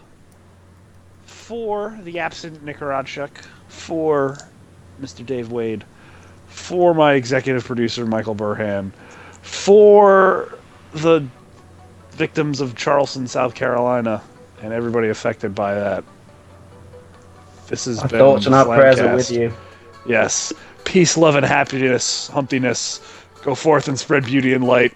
for the absent Nick Rodchuk, for Mr. Dave Wade, for my executive producer, Michael Burhan, for the victims of Charleston, South Carolina, and everybody affected by that, this has been thoughts and our prayers are Slamcast. with you. Yes. Peace, love, and happiness, humpiness. Go forth and spread beauty and light.